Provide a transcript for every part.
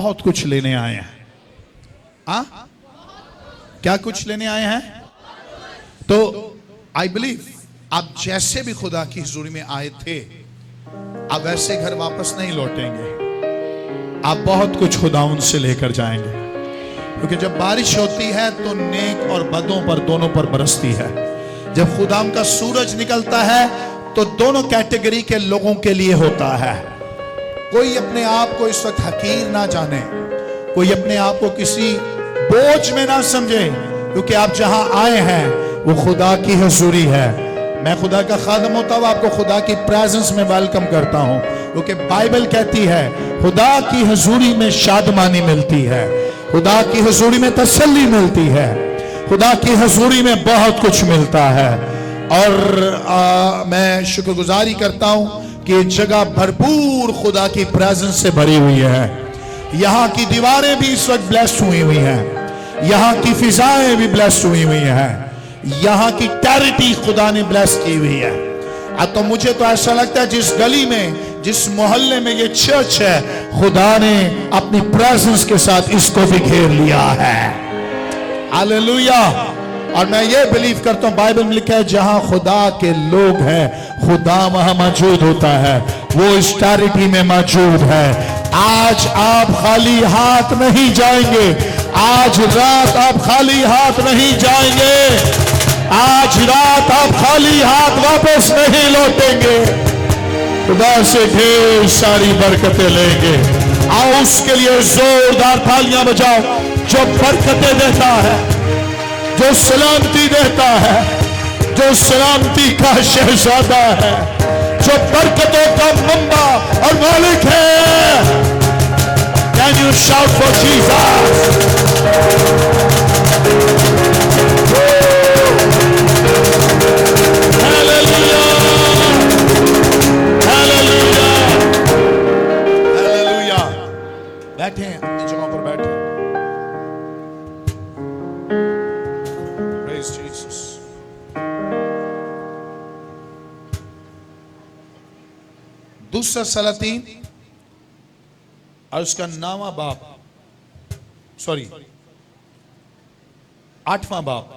बहुत कुछ लेने आए हैं। हाँ, क्या कुछ लेने आए हैं? तो आई बिलीव आप जैसे भी खुदा की हुजूरी में आए थे, आप वैसे घर वापस नहीं लौटेंगे। आप बहुत कुछ खुदा उनसे लेकर जाएंगे, क्योंकि जब बारिश होती है तो नेक और बदों पर दोनों पर बरसती है। जब खुदाम का सूरज निकलता है तो दोनों कैटेगरी के लोगों के लिए होता है। कोई अपने आप को इस वक्त हकीर ना जाने, कोई अपने आप को किसी बोझ में ना समझे, क्योंकि आप जहां आए हैं वो खुदा की हुजूरी है। मैं खुदा का खादम होता हूं, आपको खुदा की प्रेजेंस में वेलकम करता हूं, क्योंकि बाइबल कहती है खुदा की हुजूरी में शादमानी मिलती है, खुदा की हुजूरी में तसल्ली मिलती है, खुदा की हुजूरी में बहुत कुछ मिलता है। और मैं शुक्रगुजारी करता हूं कि ये जगह भरपूर खुदा की प्रेजेंस से भरी हुई है। यहाँ की दीवारें भी इस वक्त ब्लेस्ड हुई हैं, यहाँ की फिजाएं भी ब्लेस्ड हुई हैं, यहाँ की टेरिटरी खुदा ने ब्लेस की हुई है। तो मुझे तो ऐसा लगता है जिस गली में, जिस मोहल्ले में ये चर्च है, खुदा ने अपनी प्रेजेंस के साथ इसको भी घेर लिया है। हालेलुया। और मैं ये बिलीव करता हूं, बाइबल में लिखा है जहां खुदा के लोग हैं खुदा वहां मौजूद होता है, वो इस टेरिटरी में मौजूद है। आज आप खाली हाथ नहीं जाएंगे, आज रात आप खाली हाथ नहीं जाएंगे, आज रात आप खाली हाथ वापस नहीं लौटेंगे, खुदा से ढेर सारी बरकतें लेंगे। आओ उसके लिए जोरदार तालियां बजाओ, जो बरकतें देता है, जो सलामती देता है, जो सलामती का शहजादा है, जो बरकतों का मंबा और मालिक है। Can you shout for Jesus? Hallelujah! Hallelujah! Hallelujah! बैठे हैं अपनी जगहों पर, बैठे। Praise Jesus. दूसरा सलातीन और उसका 9वां बाब, सॉरी 8वां बाब,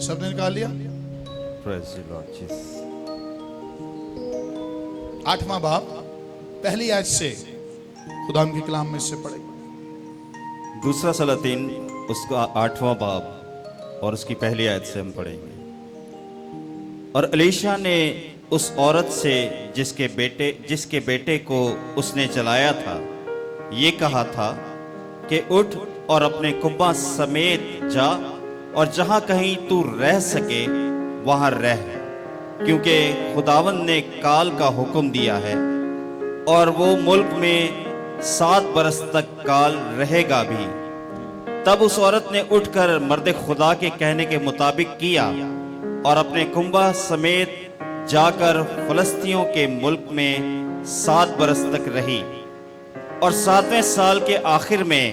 सबने निकाल लिया? Praise the Lord Jesus. 8वां बाब पहली आयत से खुदा के कलाम में से पढ़ेंगे। दूसरा सलातीन उसका 8वां बाब और उसकी पहली आयत से हम पढ़ेंगे। और एलीशा ने उस औरत से जिसके बेटे को उसने जलाया था ये कहा था कि उठ और अपने कुब्बा समेत जा और जहां कहीं तू रह सके वहां रह, क्योंकि खुदावंद ने काल का हुक्म दिया है और वो मुल्क में 7 बरस तक काल रहेगा भी। तब उस औरत ने उठकर मर्द खुदा के कहने के मुताबिक किया और अपने कुंबा समेत जाकर फलस्तियों के मुल्क में 7 बरस तक रही। और 7वें साल के आखिर में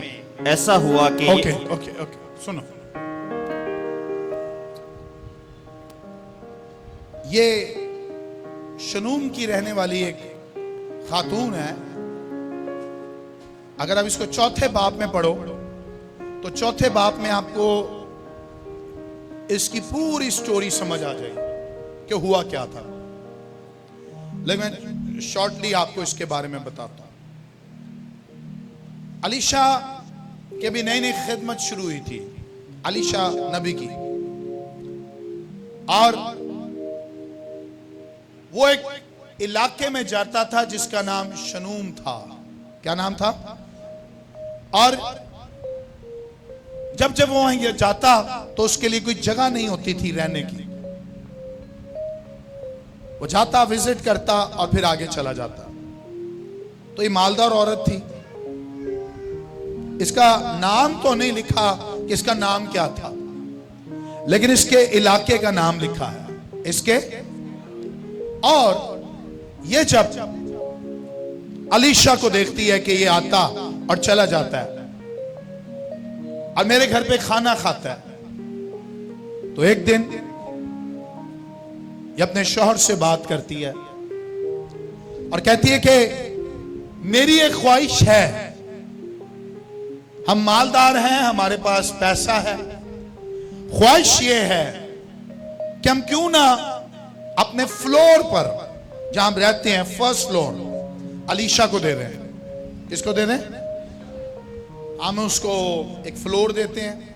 ऐसा हुआ कि ओके सुनो, ये शनूम की रहने वाली एक खातून है। अगर आप इसको चौथे बाब में पढ़ो तो चौथे बाब में आपको इसकी पूरी स्टोरी समझ आ जाएगी कि हुआ क्या था। लेकिन मैं शॉर्टली आपको इसके बारे में बताता हूं। अलीशा की अभी नई नई खिदमत शुरू हुई थी, अलीशा नबी की, और वो एक इलाके में जाता था जिसका नाम शनूम था। क्या नाम था? और जब जब वो वहां जाता तो उसके लिए कोई जगह नहीं होती थी रहने की। वो जाता, विजिट करता और फिर आगे चला जाता। तो ये मालदार औरत थी। इसका नाम तो नहीं लिखा कि इसका नाम क्या था, लेकिन इसके इलाके का नाम लिखा है इसके। और ये जब अलीशा को देखती है कि ये आता और चला जाता है और मेरे घर पे खाना खाता है, तो एक दिन ये अपने शौहर से बात करती है और कहती है कि मेरी एक ख्वाहिश है, हम मालदार हैं, हमारे पास पैसा है, ख्वाहिश ये है कि हम क्यों ना अपने फ्लोर पर जहां हम रहते हैं, फर्स्ट फ्लोर, अलीशा को दे रहे हैं। किसको दे रहे हैं? हम उसको एक फ्लोर देते हैं,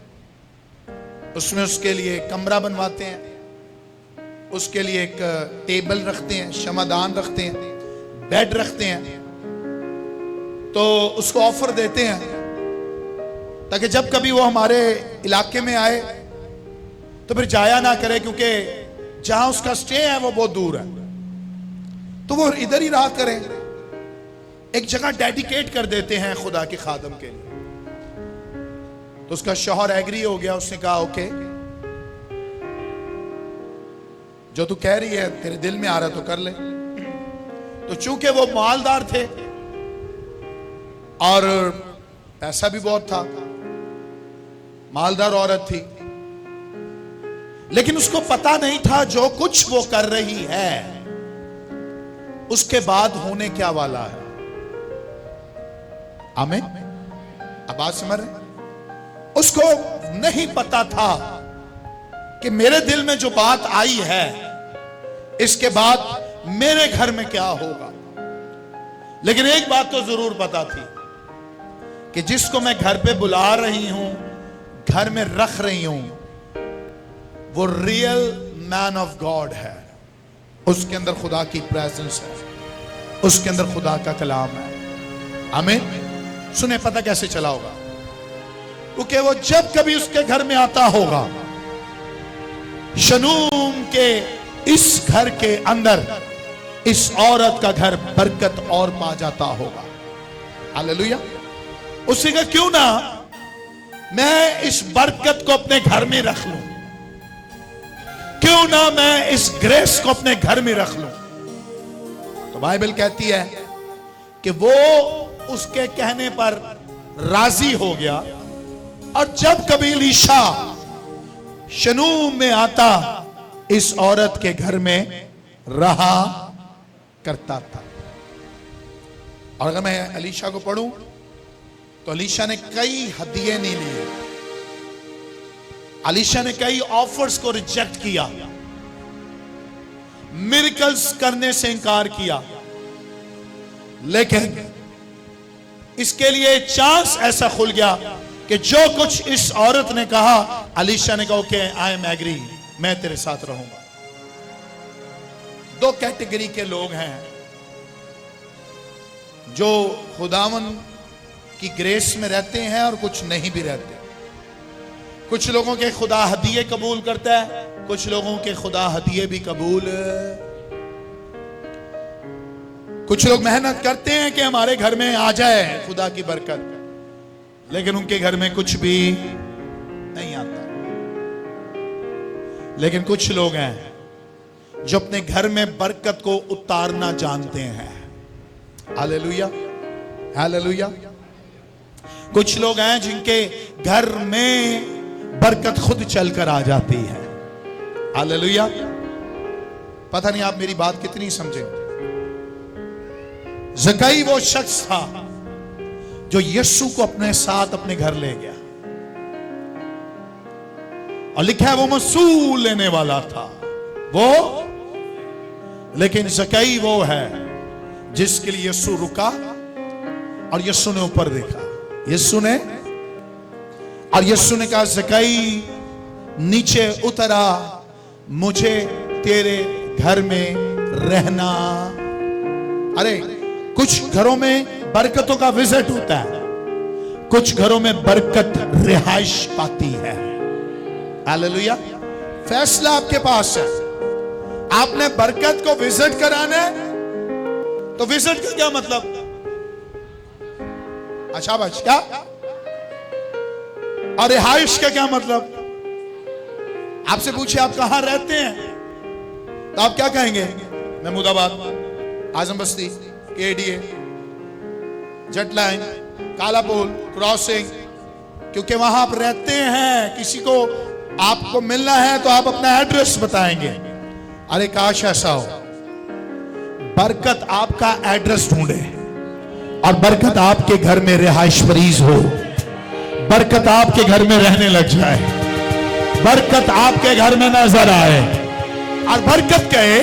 उसमें उसके लिए कमरा बनवाते हैं, उसके लिए एक टेबल रखते हैं, शमादान रखते हैं, बेड रखते हैं, तो उसको ऑफर देते हैं ताकि जब कभी वो हमारे इलाके में आए तो फिर जाया ना करे, क्योंकि जहां उसका स्टे है वो बहुत दूर है, तो वो इधर ही रहा करें। एक जगह डेडिकेट कर देते हैं खुदा के खादम के लिए। तो उसका शौहर एग्री हो गया, उसने कहा ओके, जो तू कह रही है, तेरे दिल में आ रहा तो कर ले। तो चूंकि वो मालदार थे और पैसा भी बहुत था, मालदार औरत थी, लेकिन उसको पता नहीं था जो कुछ वो कर रही है उसके बाद होने क्या वाला है। आमीन। अब बात समझ रहे? उसको नहीं पता था कि मेरे दिल में जो बात आई है इसके बाद मेरे घर में क्या होगा। लेकिन एक बात तो जरूर पता थी कि जिसको मैं घर पे बुला रही हूं, घर में रख रही हूं, वो रियल मैन ऑफ गॉड है। उसके अंदर खुदा की प्रेजेंस है, उसके अंदर खुदा का कलाम है। आमीन। सुने, पता कैसे चला होगा? क्योंकि वो जब कभी उसके घर में आता होगा, शनूम के इस घर के अंदर इस औरत का घर बरकत और पा जाता होगा। हालेलुया। उसी का क्यों ना मैं इस बरकत को अपने घर में रख लूं, क्यों ना मैं इस ग्रेस को अपने घर में रख लूं। तो बाइबल कहती है कि वो उसके कहने पर राजी हो गया, और जब कभी एलीशा शनूम में आता, इस औरत के घर में रहा करता था। और अगर मैं एलीशा को पढ़ूं तो एलीशा ने कई हदिये नहीं लिए, एलीशा ने कई ऑफर्स को रिजेक्ट किया, मिरेकल्स करने से इंकार किया, लेकिन इसके लिए चांस ऐसा खुल गया कि जो कुछ इस औरत ने कहा, एलीशा ने कहा ओके, आई एम एग्री, मैं तेरे साथ रहूंगा। दो कैटेगरी के लोग हैं जो खुदावन की ग्रेस में रहते हैं और कुछ नहीं भी रहते। कुछ लोगों के खुदा हदिये कबूल करता है, कुछ लोगों के खुदा हदिये भी कबूल। कुछ लोग मेहनत करते हैं कि हमारे घर में आ जाए खुदा की बरकत, लेकिन उनके घर में कुछ भी नहीं आता। लेकिन कुछ लोग हैं जो अपने घर में बरकत को उतारना जानते हैं। Hallelujah, hallelujah. कुछ लोग हैं जिनके घर में बरकत खुद चलकर आ जाती है। हालेलुया। पता नहीं आप मेरी बात कितनी समझे। ज़कई वो शख्स था जो यीशु को अपने साथ अपने घर ले गया, और लिखा है वो मसूल लेने वाला था वो, लेकिन ज़कई वो है जिसके लिए यीशु रुका और यीशु ने ऊपर देखा। यीशु ने कहा ज़कई नीचे उतरा, मुझे तेरे घर में रहना। अरे कुछ घरों में बरकतों का विजिट होता है, कुछ घरों में बरकत रिहाइश पाती है। हालेलुया। फैसला आपके पास है। आपने बरकत को विजिट कराना है, तो विजिट का क्या मतलब? अच्छा बच क्या? और रिहाइश का क्या मतलब? आपसे पूछे आप कहां रहते हैं, तो आप क्या कहेंगे? महमूदाबाद, आजम बस्ती, KDA, jet line, Kalapul crossing, क्योंकि वहां आप रहते हैं। किसी को आपको मिलना है तो आप अपना एड्रेस बताएंगे। अरे काश ऐसा हो, बरकत आपका एड्रेस ढूंढे और बरकत आपके घर में रिहाइश परीज हो, बरकत आपके घर में रहने लग जाए, बरकत आपके घर में नजर आए और बरकत कहे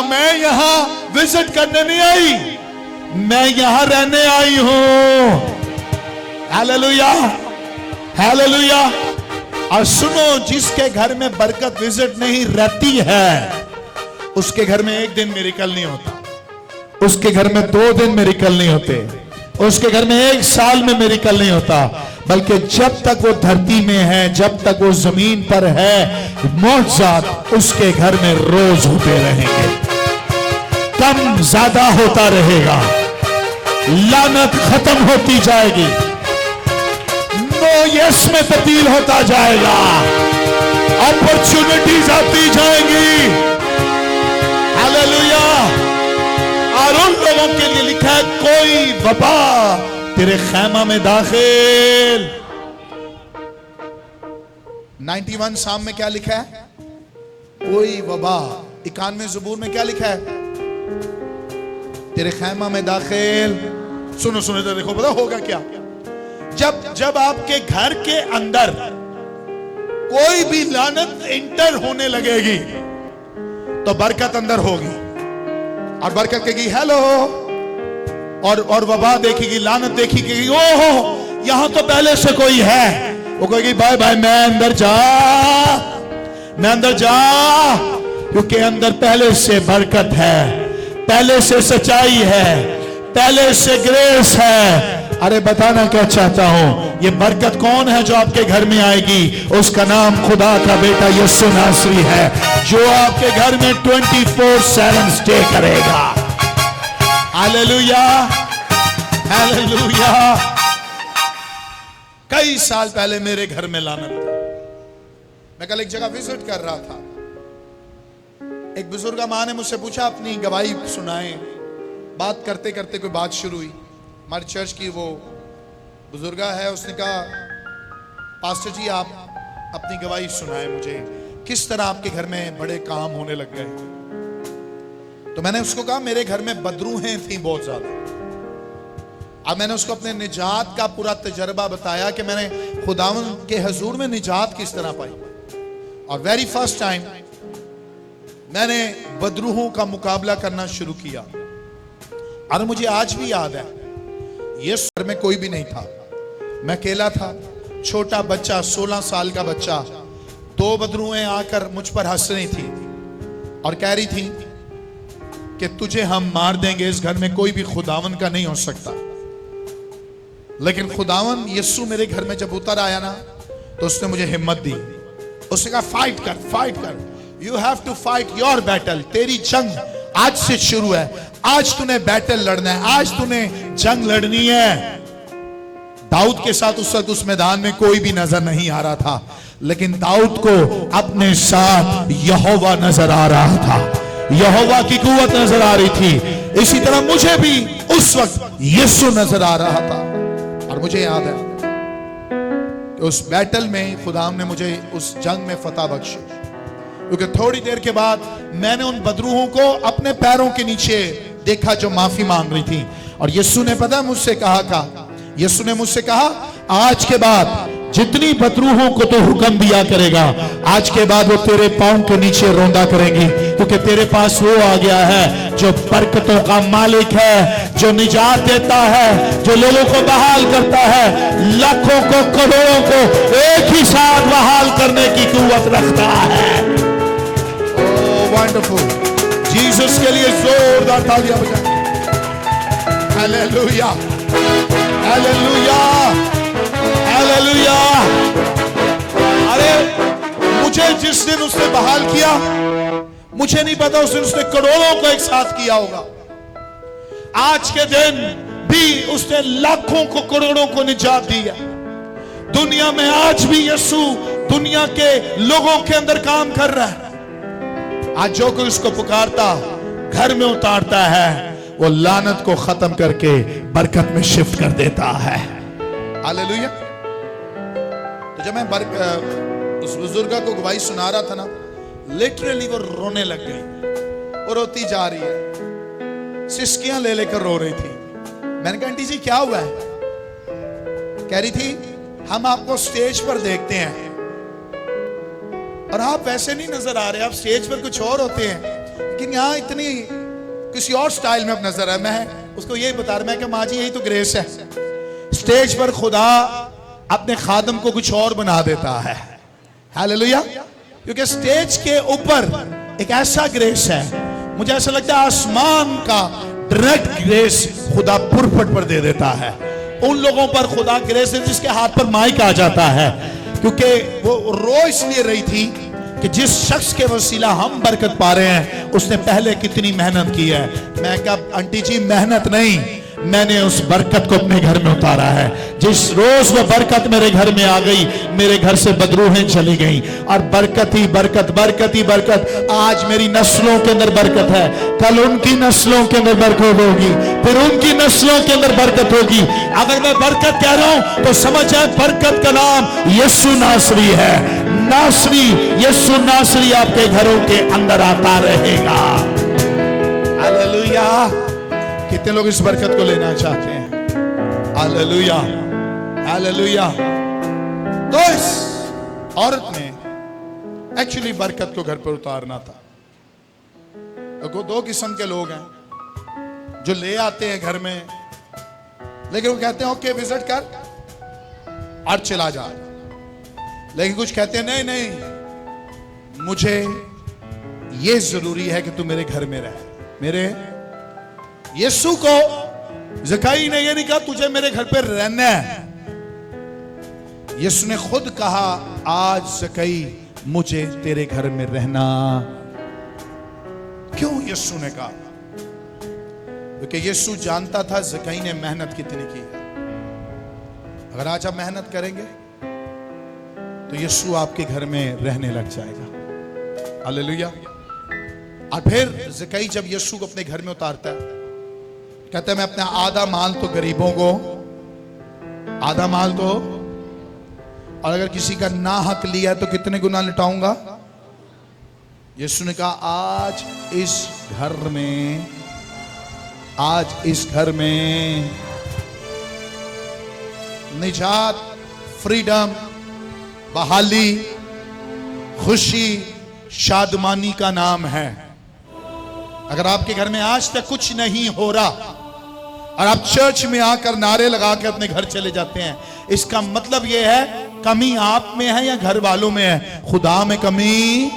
मैं यहां विजिट करने नहीं आई, मैं यहां रहने आई हूं। Hallelujah, hallelujah. और सुनो, जिसके घर में बरकत विजिट नहीं रहती है, उसके घर में एक दिन मिरेकल नहीं होता, उसके घर में 2 दिन मिरेकल नहीं होते, उसके घर में 1 साल में मिरेकल नहीं होता, बल्कि जब तक वो धरती में है, जब तक वो जमीन पर है, मौजूद उसके घर में रोज होते रहेंगे, कम ज्यादा होता रहेगा, लानत खत्म होती जाएगी, नो यस में तब्दील होता जाएगा, अपॉर्चुनिटीज आती जाएंगी। हालेलुया। और उन लोगों के लिए लिखा है कोई वबा तेरे खैमा में दाखिल। 91 साम में क्या लिखा है? कोई वबा। 91 ज़बूर में क्या लिखा है? तेरे खैमा में दाखिल। सुनो सुनो तो देखो, पता होगा क्या? जब आपके घर के अंदर कोई भी लानत इंटर होने लगेगी तो बरकत अंदर होगी, और बरकत कहेगी हेलो, और वबा देखेगी, लानत देखेगी, ओहो यहां तो पहले से कोई है, वो कहेगी बाय बाय, मैं अंदर जा, मैं अंदर जा, क्योंकि अंदर पहले से बरकत है, पहले से सच्चाई है, पहले से ग्रेस है। अरे बताना क्या चाहता हूं, ये बरकत कौन है जो आपके घर में आएगी? उसका नाम खुदा का बेटा यीशु नासरी है, जो आपके घर में 24/7 स्टे करेगा। Hallelujah, hallelujah. कई साल पहले मेरे घर में लानत था। मैं कल एक जगह विजिट कर रहा था, एक बुजुर्ग मां ने मुझसे पूछा अपनी गवाही सुनाए। बात करते करते कोई बात शुरू हुई, हमारी चर्च की वो बुजुर्गा है, उसने कहा पास्टर जी आप अपनी गवाही सुनाए मुझे, किस तरह आपके घर में बड़े काम होने लग गए। तो मैंने उसको कहा मेरे घर में बदरूहें थी बहुत ज्यादा। अब मैंने उसको अपने निजात का पूरा तजर्बा बताया कि मैंने खुदावन के हुजूर में निजात किस तरह पाई, और वेरी फर्स्ट टाइम मैंने बदरूहों का मुकाबला करना शुरू किया। और मुझे आज भी याद है, ये घर में कोई भी नहीं था, मैं अकेला था, छोटा बच्चा, 16 साल का बच्चा। 2 बदरूहें आकर मुझ पर हंस रही थी और कह रही थी कि तुझे हम मार देंगे, इस घर में कोई भी खुदावन का नहीं हो सकता। लेकिन खुदावन यीशु मेरे घर में जब उतर आया ना, तो उसने मुझे हिम्मत दी। उसने कहा फाइट कर, फाइट कर, you have to fight your battle. तेरी जंग आज से शुरू है, आज तूने बैटल लड़ना है, आज तूने जंग लड़नी है। दाऊद के साथ उस वक्त उस मैदान में कोई भी नजर नहीं आ रहा था, लेकिन दाऊद को अपने साथ यहोवा नजर आ रहा था, यहोवा की कुव्वत नजर आ रही थी। इसी तरह मुझे भी उस वक्त यीशु नजर आ रहा था। और मुझे याद है कि उस बैटल में खुदा ने मुझे उस जंग में फतह बख्शी, क्योंकि थोड़ी देर के बाद मैंने उन बदरूहों को अपने पैरों के नीचे देखा जो माफी मांग रही थी। और यीशु ने पता मुझसे कहा, यीशु ने मुझसे कहा आज के बाद जितनी बदरूहों को तो हुक्म दिया करेगा, आज के बाद वो तेरे पांव के नीचे रोंदा करेंगी, क्योंकि तेरे पास वो आ गया है जो बरकतों का मालिक है, जो निजात देता है, जो लोगों को बहाल करता है, लाखों को करोड़ों को एक ही साथ बहाल करने की कुव्वत रखता है। ओह वंडरफुल। जीसस के लिए जोरदार तालियां बजाएं। Hallelujah, hallelujah, hallelujah. अरे मुझे जिस दिन उसने बहाल किया, मुझे नहीं पता उस दिन उसने करोड़ों को एक साथ किया होगा। आज के दिन भी उसने लाखों को करोड़ों को निजात दी है। दुनिया में आज भी यीशु दुनिया के लोगों के अंदर काम कर रहा है। आज जो कोई उसको पुकारता, घर में उतारता है, वो लानत को खत्म करके बरकत में शिफ्ट कर देता है। हालेलुया। तो जब मैं उस बुजुर्ग को गवाही सुना रहा था ना, लिटरली वो रोने लग गई। वो रोती जा रही है, सिसकियां ले लेकर रो रही थी। मैंने कहा आंटी जी क्या हुआ है? कह रही थी हम आपको स्टेज पर देखते हैं और आप वैसे नहीं नजर आ रहे, आप स्टेज पर कुछ और होते हैं, लेकिन यहाँ इतनी किसी और स्टाइल में आप नजर आए। मैं उसको यही बता रहा, मैं कि माँ जी यही तो ग्रेस है। स्टेज पर खुदा अपने खादम को कुछ और बना देता है। हालेलुया। क्योंकि स्टेज के ऊपर एक ऐसा ग्रेस है, मुझे ऐसा लगता है आसमान का डायरेक्ट ग्रेस खुदा पुरपट पर दे देता है। उन लोगों पर खुदा ग्रेस है जिसके हाथ पर माइक आ जाता है, क्योंकि वो रो इसलिए रही थी कि जिस शख्स के वसीला हम बरकत पा रहे हैं उसने पहले कितनी मेहनत की है। मैं कहा आंटी जी मेहनत नहीं, मैंने उस बरकत को अपने घर में उतारा है। जिस रोज वो बरकत मेरे घर में आ गई, मेरे घर से बदरूहें चली गई और बरकत ही बरकत, बरकत ही बरकत। आज मेरी नस्लों के अंदर बरकत है, कल उनकी नस्लों के अंदर बरकत होगी, फिर उनकी नस्लों के अंदर बरकत होगी। अगर मैं बरकत कह रहा हूं तो समझ जाए बरकत का नाम यीशु नासरी है। नासरी, यीशु नासरी आपके घरों के अंदर आता रहेगा। हालेलुया। कितने लोग इस बरकत को लेना चाहते हैं? Hallelujah, hallelujah. तो इस औरत ने एक्चुअली बरकत को घर पर उतारना था। तो दो किस्म के लोग हैं जो ले आते हैं घर में, लेकिन वो कहते हैं ओके विजिट कर और चला जा। लेकिन कुछ कहते हैं नहीं नहीं, मुझे ये जरूरी है कि तू मेरे घर में रहे। मेरे यीशु को ज़कई ने ये नहीं कहा तुझे मेरे घर पे रहना है। यीशु ने खुद कहा आज ज़कई मुझे तेरे घर में रहना। क्यों यीशु ने कहा? क्योंकि यीशु जानता था ज़कई ने मेहनत कितनी की है। अगर आज आप मेहनत करेंगे तो यीशु आपके घर में रहने लग जाएगा। हालेलुया। और फिर ज़कई जब यीशु को अपने घर में उतारता है, कहते हैं मैं अपना आधा माल तो गरीबों को, आधा माल तो, और अगर किसी का ना हक लिया तो कितने गुना लौटाऊंगा। यीशु ने कहा आज इस घर में, आज इस घर में निजात, फ्रीडम, बहाली, खुशी, शादमानी का नाम है। अगर आपके घर में आज तक कुछ नहीं हो रहा और आप चर्च में आकर नारे लगा के अपने घर चले जाते हैं, इसका मतलब यह है कमी आप में है या घर वालों में है? खुदा में कमी।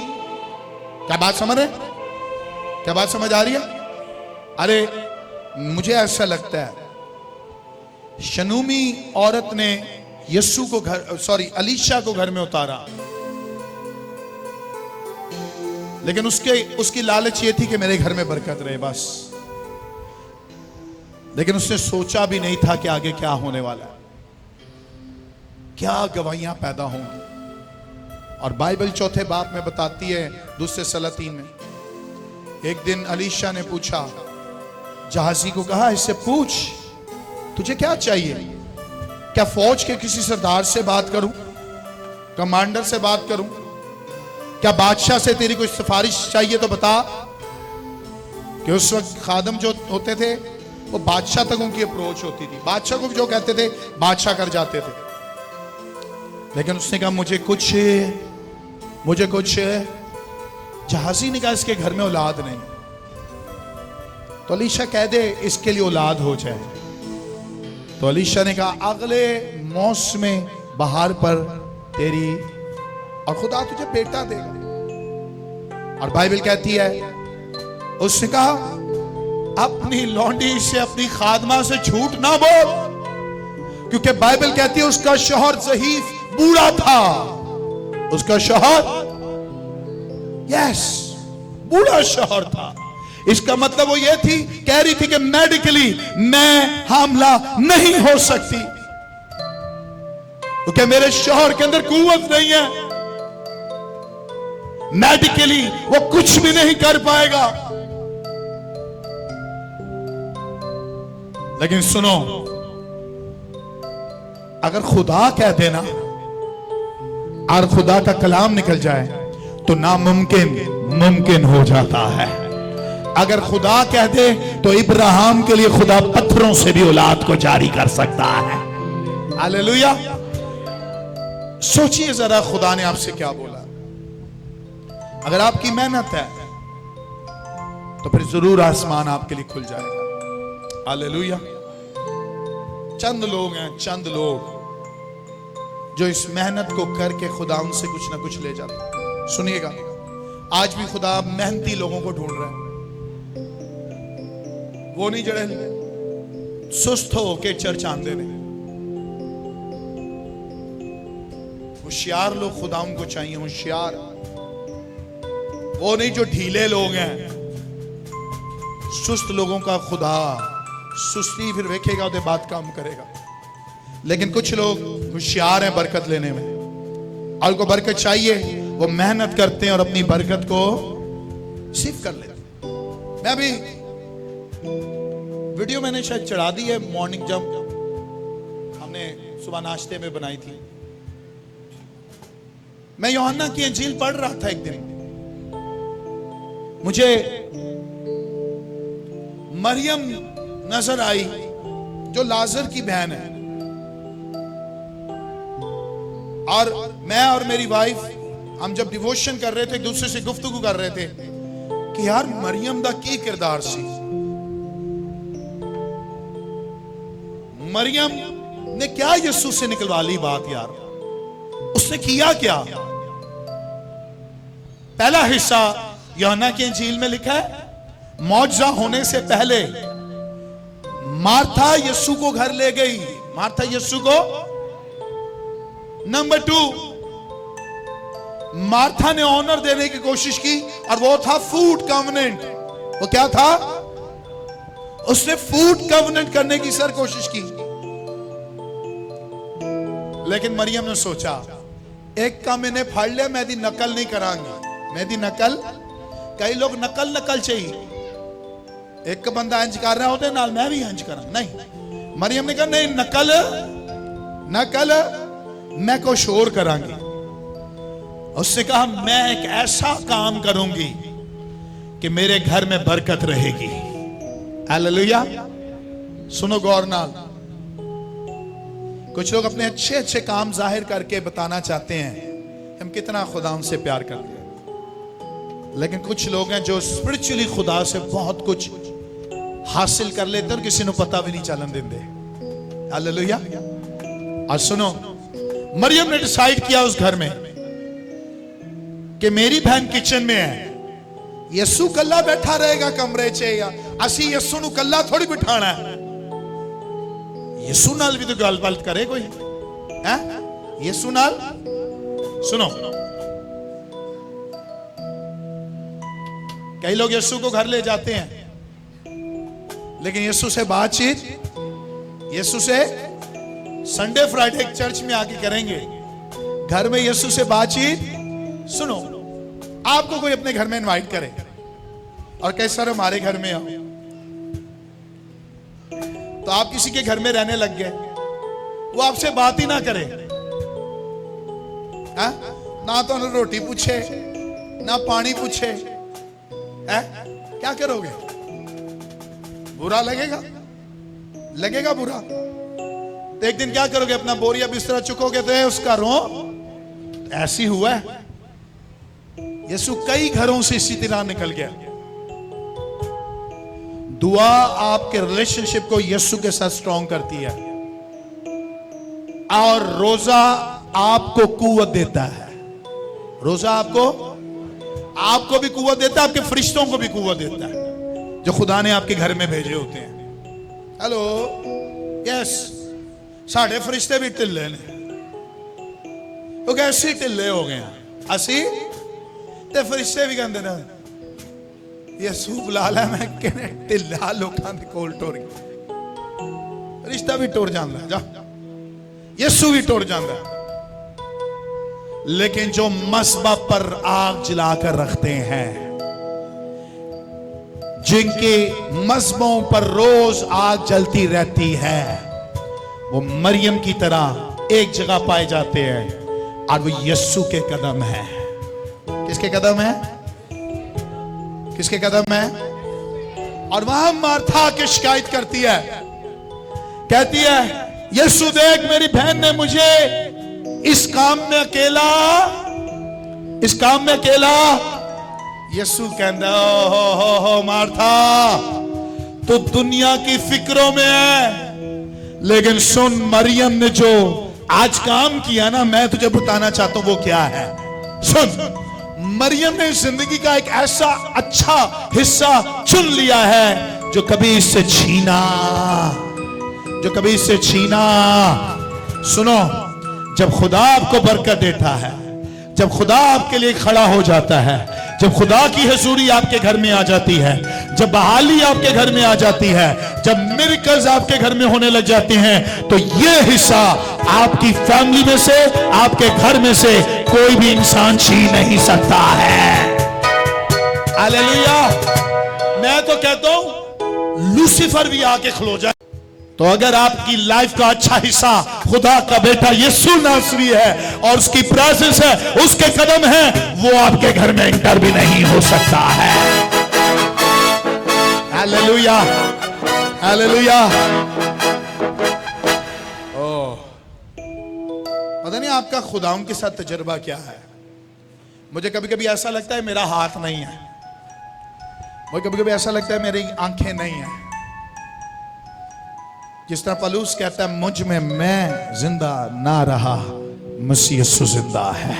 क्या बात समझ रहे? क्या बात समझ आ रही है? अरे मुझे ऐसा लगता है शनूमी औरत ने यीशु को अलीशा को घर में उतारा, लेकिन उसकी लालच ये थी कि मेरे घर में बरकत रहे बस। लेकिन उसने सोचा भी नहीं था कि आगे क्या होने वाला है, क्या गवाहियां पैदा होंगी। और बाइबल चौथे बाब में बताती है, दूसरे सलातीन में, एक दिन अलीशा ने पूछा, जहाजी को कहा इससे पूछ तुझे क्या चाहिए? क्या फौज के किसी सरदार से बात करूं, कमांडर से बात करूं? क्या बादशाह से तेरी कोई सिफारिश चाहिए तो बता। कि उस वक्त खादम जो होते थे वो बादशाह तक उनकी अप्रोच होती थी, बादशाह को जो कहते थे बादशाह कर जाते थे। लेकिन उसने कहा मुझे कुछ जहाजी ने कहा इसके घर में औलाद नहीं, तो अलीशा कह दे इसके लिए औलाद हो जाए। तो अलीशा ने कहा अगले मौसम बहार पर तेरी और खुदा तुझे बेटा देगा। और बाइबल कहती है उसने कहा अपनी लौंडी से, अपनी खादमा से झूठ ना बोल, क्योंकि बाइबल कहती है उसका शौहर ज़हीफ बूढ़ा था। उसका शौहर बूढ़ा शौहर था। इसका मतलब वो ये थी, कह रही थी कि मेडिकली मैं हामला नहीं हो सकती। क्योंकि मेरे शौहर के अंदर कुव्वत नहीं है, मेडिकली वो कुछ भी नहीं कर पाएगा। लेकिन सुनो, अगर खुदा कह देना और खुदा का कलाम निकल जाए तो नामुमकिन मुमकिन हो जाता है। अगर खुदा कह दे तो इब्राहिम के लिए खुदा पत्थरों से भी औलाद को जारी कर सकता है। हालेलुया। सोचिए जरा, खुदा ने आपसे क्या बोला। अगर आपकी मेहनत है तो फिर जरूर आसमान आपके लिए खुल जाएगा। हालेलुया। चंद लोग हैं, चंद लोग जो इस मेहनत को करके खुदा उनसे कुछ ना कुछ ले जाते हैं। सुनिएगा, आज भी खुदा मेहनती लोगों को ढूंढ रहा है। वो नहीं जड़े सुस्त हो के चर्च आंदे ने, होशियार लोग खुदा उनको चाहिए, होशियार। वो नहीं जो ढीले लोग हैं। सुस्त लोगों का खुदा सुस्ती फिर देखेगा, उसके बाद काम करेगा। लेकिन कुछ लोग होशियार हैं बरकत लेने में, और उनको बरकत चाहिए, वो मेहनत करते हैं और अपनी बरकत को सिर्फ कर लेते हैं। मैं अभी वीडियो मैंने शायद चढ़ा दी है, मॉर्निंग जब हमने सुबह नाश्ते में बनाई थी। मैं यूहन्ना की इंजील पढ़ रहा था एक दिन, मुझे मरियम नजर आई जो लाजर की बहन है। और मैं और मेरी वाइफ हम जब डिवोशन कर रहे थे, एक दूसरे से गुफ्तगू कर रहे थे कि यार मरियम दा की किरदार सी। मरियम ने क्या यीशु से निकलवा ली बात यार, उसने किया क्या। पहला हिस्सा यूहन्ना की इंजील में लिखा है, मौजज़ा होने से पहले मार्था यीशु को घर ले गई। मार्था यीशु को। नंबर 2, मार्था ने ऑनर देने की कोशिश की और वो था फूड कवनेंट। वो क्या था? उसने फूड कवनेंट करने की सर कोशिश की। लेकिन मरियम ने सोचा एक काम इन्हें फाड़ लिया, मैं दी नकल नहीं करांगी। मैं दी नकल, कई लोग नकल चाहिए। एक बंदा इंज कर रहा होते नाल मैं भी इंज करा। नहीं, मरियम ने कहा नहीं, नकल मैं कुछ और करांगी। उसने कहा मैं एक ऐसा काम करूंगी कि मेरे घर में बरकत रहेगी। हालेलुया। सुनो गौर नाल, कुछ लोग अपने अच्छे अच्छे काम जाहिर करके बताना चाहते हैं हम कितना खुदा उनसे प्यार करते हैं। लेकिन कुछ लोग हैं जो स्पिरिचुअली खुदा से बहुत कुछ हासिल कर लेते और किसी ने पता भी नहीं चलन देंगे। हालेलुया। और सुनो, मरियम ने डिसाइड किया उस घर में कि मेरी बहन किचन में है, यीशु कल्ला बैठा रहेगा कमरे च, या असी यीशु नु कल्ला थोड़ी बिठाना है। यीशु नाल भी तो गलबात करे कोई है। यीशु नाल सुनो, कई लोग यीशु को घर ले जाते हैं लेकिन यीशु से बातचीत, यीशु से संडे फ्राइडे चर्च में आके करेंगे, घर में यीशु से बातचीत। सुनो, आपको कोई अपने घर में इनवाइट करे और कहे सर हमारे घर में आओ, तो आप किसी के घर में रहने लग गए, वो आपसे बात ही ना करे, ना तो रोटी पूछे ना पानी पूछे, क्या करोगे? बुरा लगेगा बुरा। तो एक दिन क्या करोगे? अपना बोरिया बिस्तरा चुकोगे तो उसका रो। ऐसी हुआ है, यीशु कई घरों से इसी तरह निकल गया। दुआ आपके रिलेशनशिप को यीशु के साथ स्ट्रॉन्ग करती है, और रोजा आपको कुव्वत देता है। रोजा आपको भी कुव्वत देता है, आपके फरिश्तों को भी कुव्वत देता है जो खुदा ने आपके घर में भेजे होते हैं। हेलो, यस, साढ़े फरिश्ते भी ढिले ने, वो कैसे ढिले हो गए असी ते फरिश्ते भी कहते ना यीशु बुला ला, मैं कहने ढिला लोगों के कोल टुर गया, रिश्ता भी टुर जाता। जा यीशु भी टुट जाता है। लेकिन जो मसबा पर आग जलाकर रखते हैं, जिनके मजहबों पर रोज आग जलती रहती है, वो मरियम की तरह एक जगह पाए जाते हैं और वो यीशु के कदम है। किसके कदम है? किसके कदम है? और वहां मार्था की शिकायत करती है, कहती है यीशु देख मेरी बहन ने मुझे इस काम में अकेला यीशु कहता हो मार्था तो दुनिया की फिक्रों में है, लेकिन सुन मरियम ने जो आज काम किया ना, मैं तुझे बताना चाहता हूं वो क्या है। सुन, मरियम ने जिंदगी का एक ऐसा अच्छा हिस्सा चुन लिया है जो कभी इससे छीना। सुनो, जब खुदा आपको बरकत देता है, जब खुदा आपके लिए खड़ा हो जाता है, जब खुदा की हजूरी आपके घर में आ जाती है, जब बहाली आपके घर में आ जाती है, जब मिरेकल्स आपके घर में होने लग जाते हैं, तो ये हिस्सा आपकी फैमिली में से, आपके घर में से कोई भी इंसान छीन नहीं सकता है। हालेलुया। मैं तो कहता हूं लूसीफर भी आके खलो जाए। तो अगर आपकी लाइफ का अच्छा हिस्सा खुदा का बेटा यीशु नासरी है और उसकी प्रेजेंस है, उसके कदम है, वो आपके घर में एंटर भी नहीं हो सकता है। Hallelujah, hallelujah. पता नहीं आपका खुदाओं के साथ तजुर्बा क्या है। मुझे कभी कभी ऐसा लगता है मेरा हाथ नहीं है, मुझे कभी कभी ऐसा लगता है मेरी आंखें नहीं है। जिस तरह पलूस कहता है मुझ में मैं जिंदा ना रहा, मसीह यीशु जिंदा है।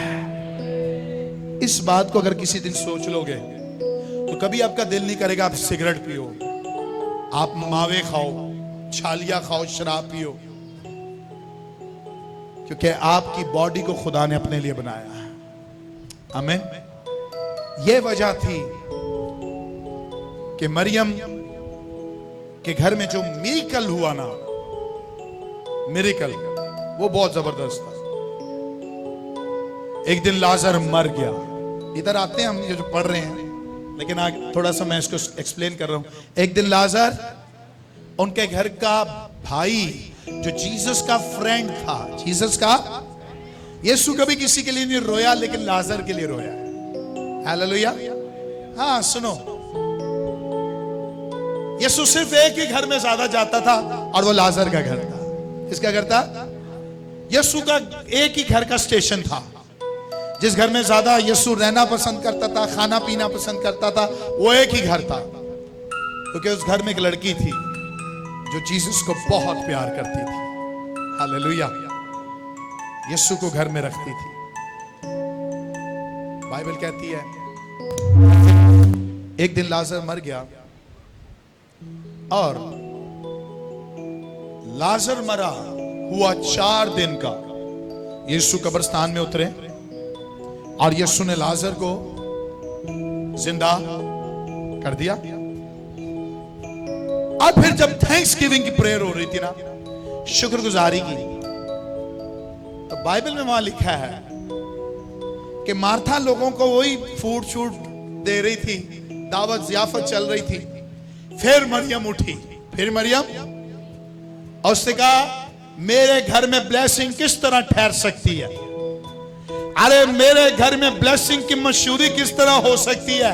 इस बात को अगर किसी दिन सोच लोगे तो कभी आपका दिल नहीं करेगा आप सिगरेट पियो, आप मावे खाओ, छालिया खाओ, शराब पियो, क्योंकि आपकी बॉडी को खुदा ने अपने लिए बनाया है। आमीन। यह वजह थी कि मरियम के घर में जो मिरेकल हुआ ना, मिरेकल वो बहुत जबरदस्त था। एक दिन लाजर मर गया। इधर आते हैं हम ये जो पढ़ रहे हैं, लेकिन आज थोड़ा सा मैं इसको एक्सप्लेन कर रहा हूं। एक दिन लाजर, उनके घर का भाई जो जीसस का फ्रेंड था, जीसस का, यीशु कभी किसी के लिए नहीं रोया, लेकिन लाजर के लिए रोया। हालेलुया। हाँ सुनो, यीशु सिर्फ एक ही घर में ज्यादा जाता था और वो लाजर का घर था। किसका घर था? यीशु का एक ही घर का स्टेशन था। जिस घर में ज्यादा यीशु रहना पसंद करता था, खाना पीना पसंद करता था, वो एक ही घर था, क्योंकि उस घर में एक लड़की थी जो जीसस को बहुत प्यार करती थी। हालेलुया। यीशु को घर में रखती थी। बाइबल कहती है एक दिन लाजर मर गया और लाजर मरा हुआ 4 दिन का यीशु कब्रिस्तान में उतरे और यीशु ने लाजर को जिंदा कर दिया। और फिर जब थैंक्स गिविंग की प्रेयर हो रही थी ना, शुक्रगुजारी की, तो बाइबल में वहां लिखा है कि मार्था लोगों को वही फूड शूट दे रही थी, दावत जियाफत चल रही थी। फिर मरियम उठी, फिर मरियम, और उसने कहा मेरे घर में ब्लेसिंग किस तरह ठहर सकती है, अरे मेरे घर में ब्लेसिंग की मशहूरी किस तरह हो सकती है।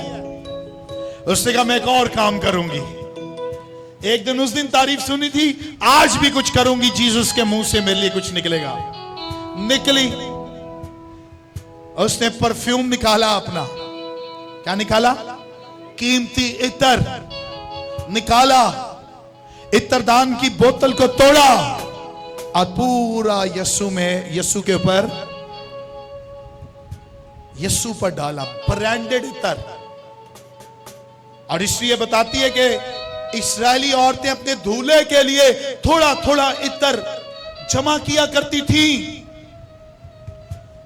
उसने कहा मैं एक और काम करूंगी। एक दिन उस दिन तारीफ सुनी थी, आज भी कुछ करूंगी, जीसस के मुंह से मेरे लिए कुछ निकलेगा। निकली, उसने परफ्यूम निकाला अपना। क्या निकाला? कीमती इत्र निकाला, इत्रदान की बोतल को तोड़ा और पूरा यीशु के ऊपर, यीशु पर डाला, ब्रांडेड इत्र। और इसलिए बताती है कि इस्राएली औरतें अपने दूल्हे के लिए थोड़ा थोड़ा इत्र जमा किया करती थी।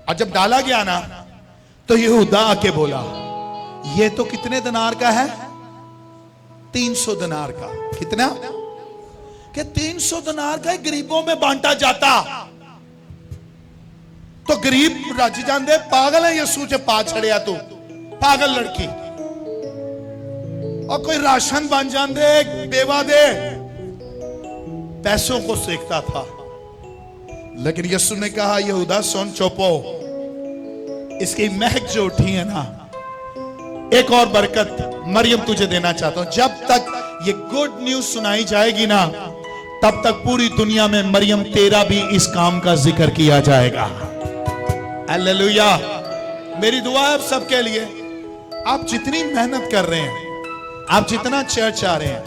और जब डाला गया ना, तो यहूदा आके बोला ये तो कितने दिनार का है? 300 दिनार का। कितना? कि 300 दिनार का गरीबों में बांटा जाता। तो गरीब राजी जान दे पागल है यसू च पा छड़िया तू पागल लड़की और कोई राशन बन जाते बेवा दे पैसों को सेकता था लेकिन यसू ने कहा यहूदा सुन चुपो इसकी महक जो उठी है ना एक और बरकत मरियम तुझे देना चाहता हूं जब तक ये गुड न्यूज सुनाई जाएगी ना तब तक पूरी दुनिया में मरियम तेरा भी इस काम का जिक्र किया जाएगा हालेलुया मेरी दुआ है सबके लिए आप जितनी मेहनत कर रहे हैं आप जितना चर्च आ रहे हैं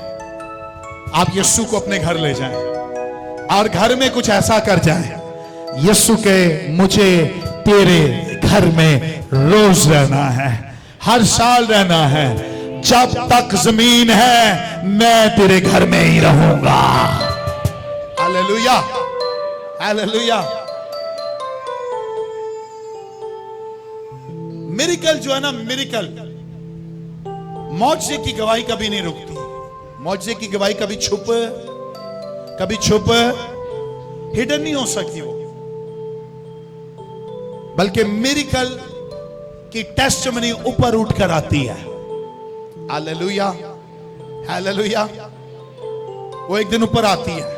आप यीशु को अपने घर ले जाएं और घर में कुछ ऐसा कर जाएं यीशु के मुझे तेरे घर में रोज रहना है हर साल रहना है जब तक जमीन है मैं तेरे घर में ही रहूंगा हालेलुया हालेलुया मिरेकल जो है ना मिरेकल मौजज़े की गवाही कभी नहीं रुकती मौजज़े की गवाही कभी छुप हिडन नहीं हो सकती वो बल्कि मिरेकल की टेस्टिमनी ऊपर उठकर आती है हालेलुया हालेलुया वो एक दिन ऊपर आती है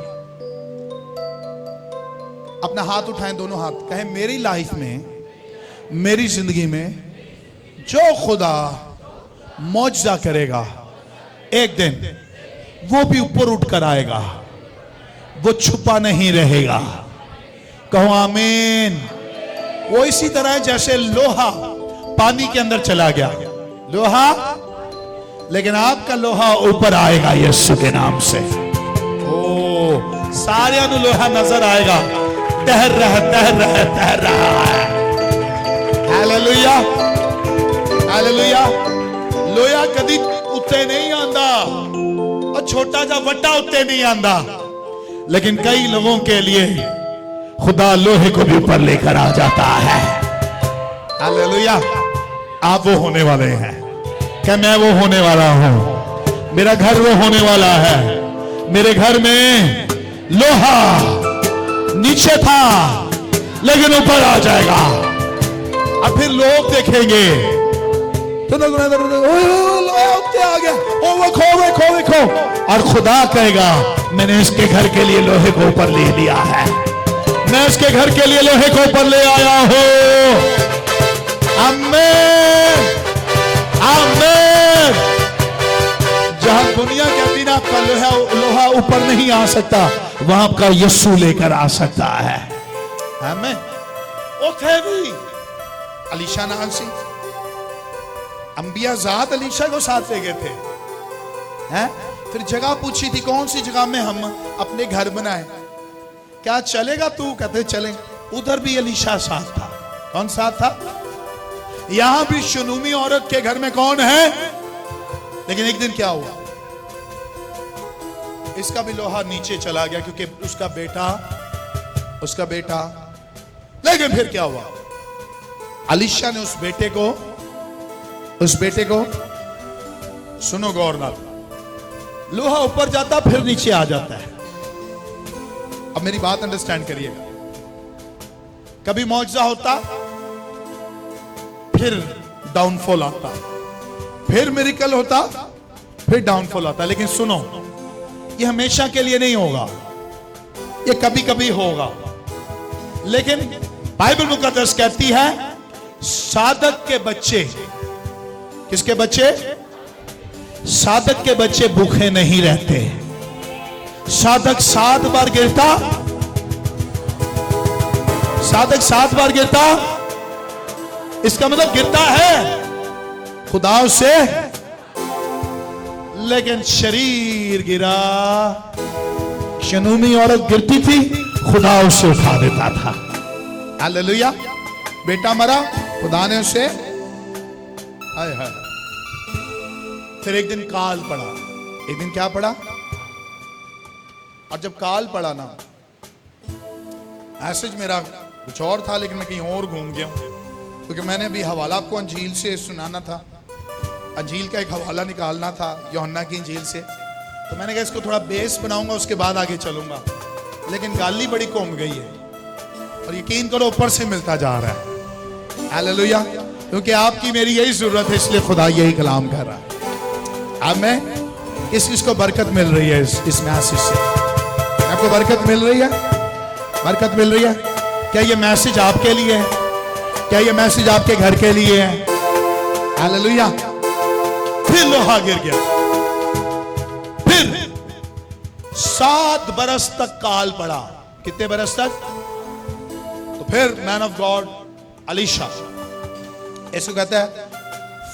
अपना हाथ उठाएं दोनों हाथ कहें मेरी लाइफ में मेरी जिंदगी में जो खुदा मौजज़ा करेगा एक दिन वो भी ऊपर उठकर आएगा वो छुपा नहीं रहेगा कहो आमीन वो इसी तरह है जैसे लोहा पानी के अंदर चला गया लोहा लेकिन आपका लोहा ऊपर आएगा यीशु के नाम से ओ सारे लोहा नजर आएगा तैर रहा है हालेलुया हालेलुया लोहा कभी उत्ते नहीं आंदा और छोटा जा वड्डा उत्ते नहीं आंदा लेकिन कई लोगों के लिए खुदा लोहे को भी ऊपर लेकर आ जाता है हालेलुया आप वो होने वाले हैं क्या मैं वो होने वाला हूं मेरा घर वो होने वाला है मेरे घर में लोहा नीचे था लेकिन ऊपर आ जाएगा अब फिर लोग देखेंगे तो आ गया ओ वो खो और खुदा कहेगा मैंने इसके घर के लिए लोहे को ऊपर ले लिया है मैं इसके घर के लिए लोहे को ऊपर ले आया हूं आमीन आमीन जहां दुनिया कहती ना आपका लोहा ऊपर नहीं आ सकता वहां आपका यीशु लेकर आ सकता है आमीन उठे भी अलीशा नाम से अंबिया ज़ात अलीशा को साथ ले गए थे हैं फिर जगह पूछी थी कौन सी जगह में हम अपने घर बनाए क्या चलेगा तू कहते चलेंगे उधर भी अलीशा साथ था कौन साथ था यहां भी शुनूमी औरत के घर में कौन है लेकिन एक दिन क्या हुआ इसका भी लोहा नीचे चला गया क्योंकि उसका बेटा लेकिन फिर क्या हुआ अलीशा ने उस बेटे को सुनो गौर नाल लोहा ऊपर जाता फिर नीचे आ जाता है अब मेरी बात अंडरस्टैंड करिएगा कभी मौजज़ा होता फिर डाउनफॉल आता फिर मिरेकल होता फिर डाउनफॉल आता लेकिन सुनो ये हमेशा के लिए नहीं होगा ये कभी कभी होगा लेकिन बाइबल मुकद्दस कहती है सादक के बच्चे किसके बच्चे सादक के बच्चे भूखे नहीं रहते सादक 7 बार गिरता इसका मतलब गिरता है खुदा से लेकिन शरीर गिरा शनूमी औरत गिरती थी खुदा उसे उठा देता था हालेलुया बेटा मरा खुदा ने उसे हाय हाय फिर एक दिन काल पड़ा एक दिन क्या पड़ा और जब काल पड़ा ना मैसेज मेरा कुछ और था लेकिन मैं कहीं और घूम गया क्योंकि मैंने अभी हवाला आपको अंजील से सुनाना था अंजील का एक हवाला निकालना था यूहन्ना की अंजील से तो मैंने कहा इसको थोड़ा बेस बनाऊंगा उसके बाद आगे चलूंगा लेकिन गाली बड़ी घूम गई है और यकीन करो ऊपर से मिलता जा रहा है। हालेलुया, क्योंकि आपकी मेरी यही जरूरत है, इसलिए खुदा यही कलाम कर रहा है। आमीन। किस को बरकत मिल रही है इस मैसेज से? आपको बरकत मिल रही है? बरकत मिल रही है? क्या ये मैसेज आपके लिए है? क्या ये मैसेज आपके घर के लिए है? हालेलुया। फिर लोहा गिर गया। फिर 7 बरस तक काल पड़ा। कितने बरस तक? तो फिर मैन ऑफ गॉड अलीशा ऐसे कहता है,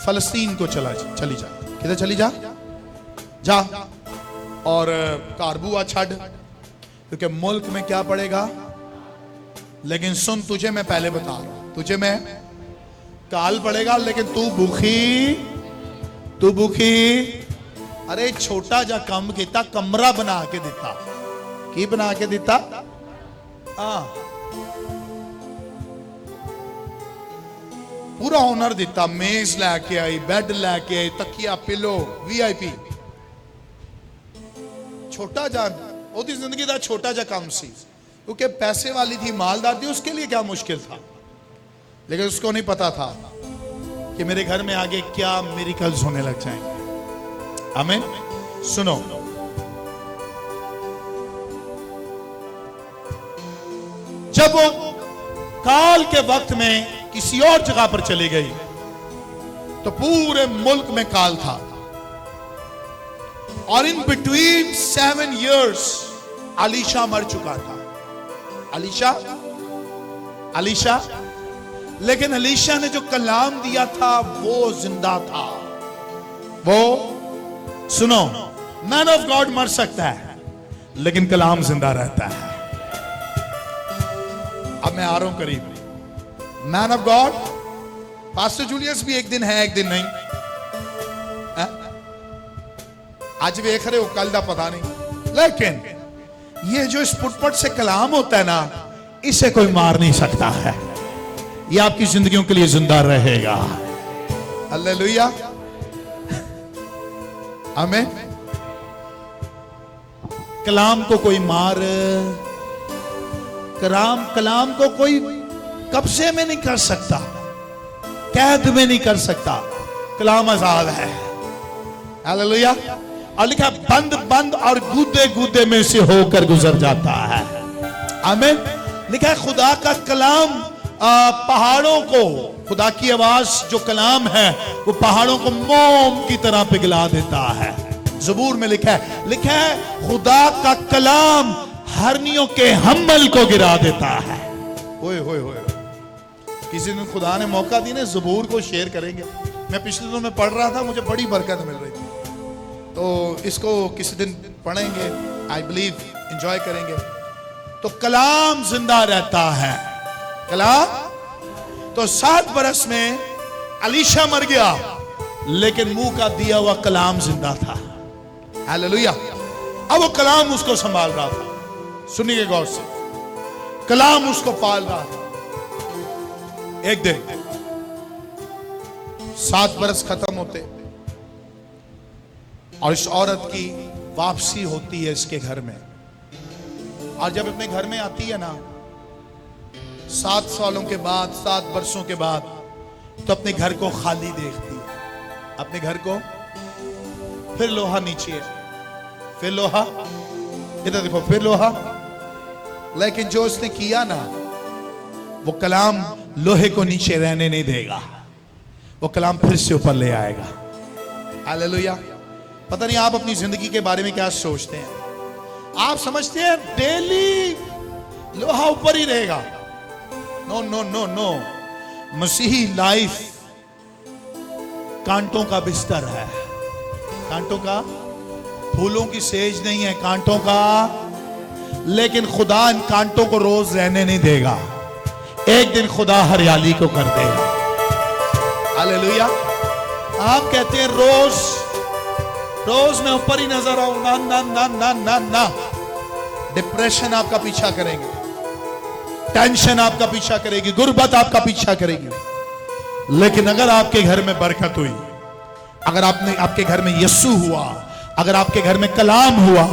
फलस्तीन को चली जा। किधर चली जा? जा और कारबुआ छड़, क्योंकि मुल्क में क्या पड़ेगा। लेकिन सुन, तुझे मैं पहले बता रहा हूं, तुझे मैं काल पड़ेगा, लेकिन तू भूखी। अरे छोटा जा कम किता, कमरा बना के दिता। की बना के दिता? पूरा ऑनर दिता। मेज लैके आई, बेड लैके आई, तकिया, पिलो, VIP। छोटा जा ओदी जिंदगी का छोटा जा काम सी, क्योंकि पैसे वाली थी, मालदार थी, उसके लिए क्या मुश्किल था। लेकिन उसको नहीं पता था कि मेरे घर में आगे क्या मिरेकल्स होने लग जाएंगे। आमीन। सुनो, जब वो काल के वक्त में किसी और जगह पर चली गई तो पूरे मुल्क में काल था। और इन बिटवीन 7 years अलीशा मर चुका था। अलीशा, लेकिन अलीशा ने जो कलाम दिया था वो जिंदा था। वो सुनो, मैन ऑफ गॉड मर सकता है, लेकिन कलाम जिंदा रहता है। अब मैं आ रहा हूं करीब। Man of God pastor Julius भी एक दिन है, एक दिन नहीं। आज वेख रहे हो, कल का पता नहीं। लेकिन ये जो इस पुटपट से कलाम होता है ना, इसे कोई मार नहीं सकता है। ये आपकी जिंदगियों के लिए जिंदा रहेगा। हालेलुया। आमीन। कलाम को कोई मार, कलाम को कोई कब्जे में नहीं कर सकता, कैद में नहीं कर सकता। कलाम आजाद है। हालेलुया। और लिखा बंद और गूदे में से होकर गुजर जाता है। आमीन। लिखा है खुदा का कलाम पहाड़ों को, खुदा की आवाज जो कलाम है वो पहाड़ों को मोम की तरह पिघला देता है। ज़बूर में लिखा है खुदा का कलाम हरनियों के हम्मल को गिरा देता है। ओए होए होए। किसी दिन खुदा ने मौका दी ना, ज़बूर को शेयर करेंगे। मैं पिछले दिनों में पढ़ रहा था, मुझे बड़ी बरकत मिल रही थी, तो इसको किसी दिन पढ़ेंगे। आई बिलीव एंजॉय करेंगे। तो कलाम जिंदा रहता है। कलाम। तो 7 बरस में अलीशा मर गया, लेकिन मुंह का दिया हुआ कलाम जिंदा था। हालेलुया। अब वो कलाम उसको संभाल रहा था। सुनिए गौर से, कलाम उसको पाल रहा था। एक दिन 7 बरस खत्म होते और इस औरत की वापसी होती है इसके घर में। और जब अपने घर में आती है ना, 7 सालों के बाद, 7 बरसों के बाद, तो अपने घर को खाली देखती है। अपने घर को, फिर लोहा नीचे है, फिर लोहा, इधर देखो, फिर लोहा। लेकिन जो उसने किया ना, वो कलाम लोहे को नीचे रहने नहीं देगा। वो कलाम फिर से ऊपर ले आएगा। हालेलुया। पता नहीं आप अपनी जिंदगी के बारे में क्या सोचते हैं। आप समझते हैं डेली लोहा ऊपर ही रहेगा। No no no no. मसीही लाइफ कांटों का बिस्तर है। कांटों का, फूलों की सेज नहीं है, कांटों का। लेकिन खुदा इन कांटों को रोज रहने नहीं देगा। एक दिन खुदा हरियाली को कर देगा। हालेलुया। आप कहते हैं रोज मैं ऊपर ही नजर आऊं। ना ना ना ना ना ना। डिप्रेशन आपका पीछा करेंगे, टेंशन आपका पीछा करेगी, गुर्बत आपका पीछा करेगी। लेकिन अगर आपके घर में बरकत हुई, अगर आपके घर में यीशु हुआ, अगर आपके घर में कलाम हुआ,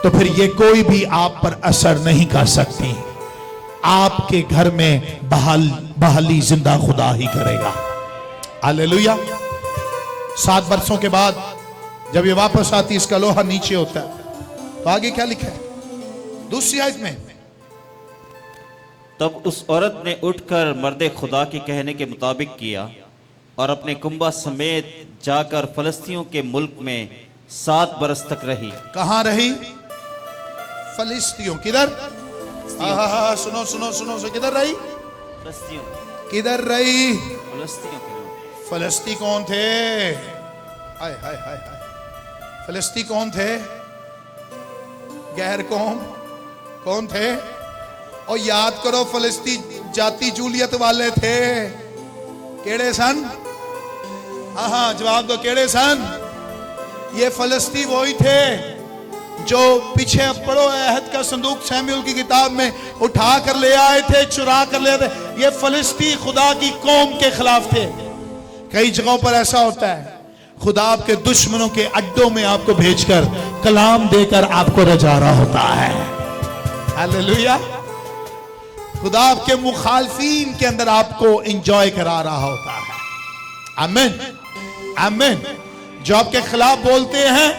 तो फिर ये कोई भी आप पर असर नहीं कर सकती। आपके घर में बहाली जिंदा खुदा ही करेगा। हालेलुया। 7 वर्षों के बाद जब ये वापस आती, इसका लोहा नीचे होता है, तो आगे क्या लिखा है दूसरी आयत में? तब उस औरत ने उठकर मर्दे खुदा के कहने के मुताबिक किया और अपने कुंबा समेत जाकर फलस्तियों के मुल्क में 7 बरस तक रही। कहां रही? फलिस्तियों। किधर? सुनो सुनो सुनो, किधर रही? फलस्तियों। किधर रही? फलस्तियों के लोग। फलस्ती कौन थे? हाय हाय हाय हाय। फलस्ती कौन थे? गैर कौन थे? और याद करो, फलस्ती जाति जूलियत वाले थे। केड़े सन? हाँ, जवाब दो, केड़े सन? ये फलस्ती वही थे जो पीछे पढ़ो अहद का संदूक सैमुएल की किताब में उठा कर ले आए थे, चुरा कर ले आए थे। ये फलस्ती खुदा की कौम के खिलाफ थे। कई जगहों पर ऐसा होता है, खुदा आपके दुश्मनों के अड्डों में आपको भेजकर कलाम देकर आपको रजारा होता है। हालेलुया। खुदा आपके मुखालफीन के अंदर आपको एंजॉय करा रहा होता है। आमीन आमीन। जो आपके खिलाफ बोलते हैं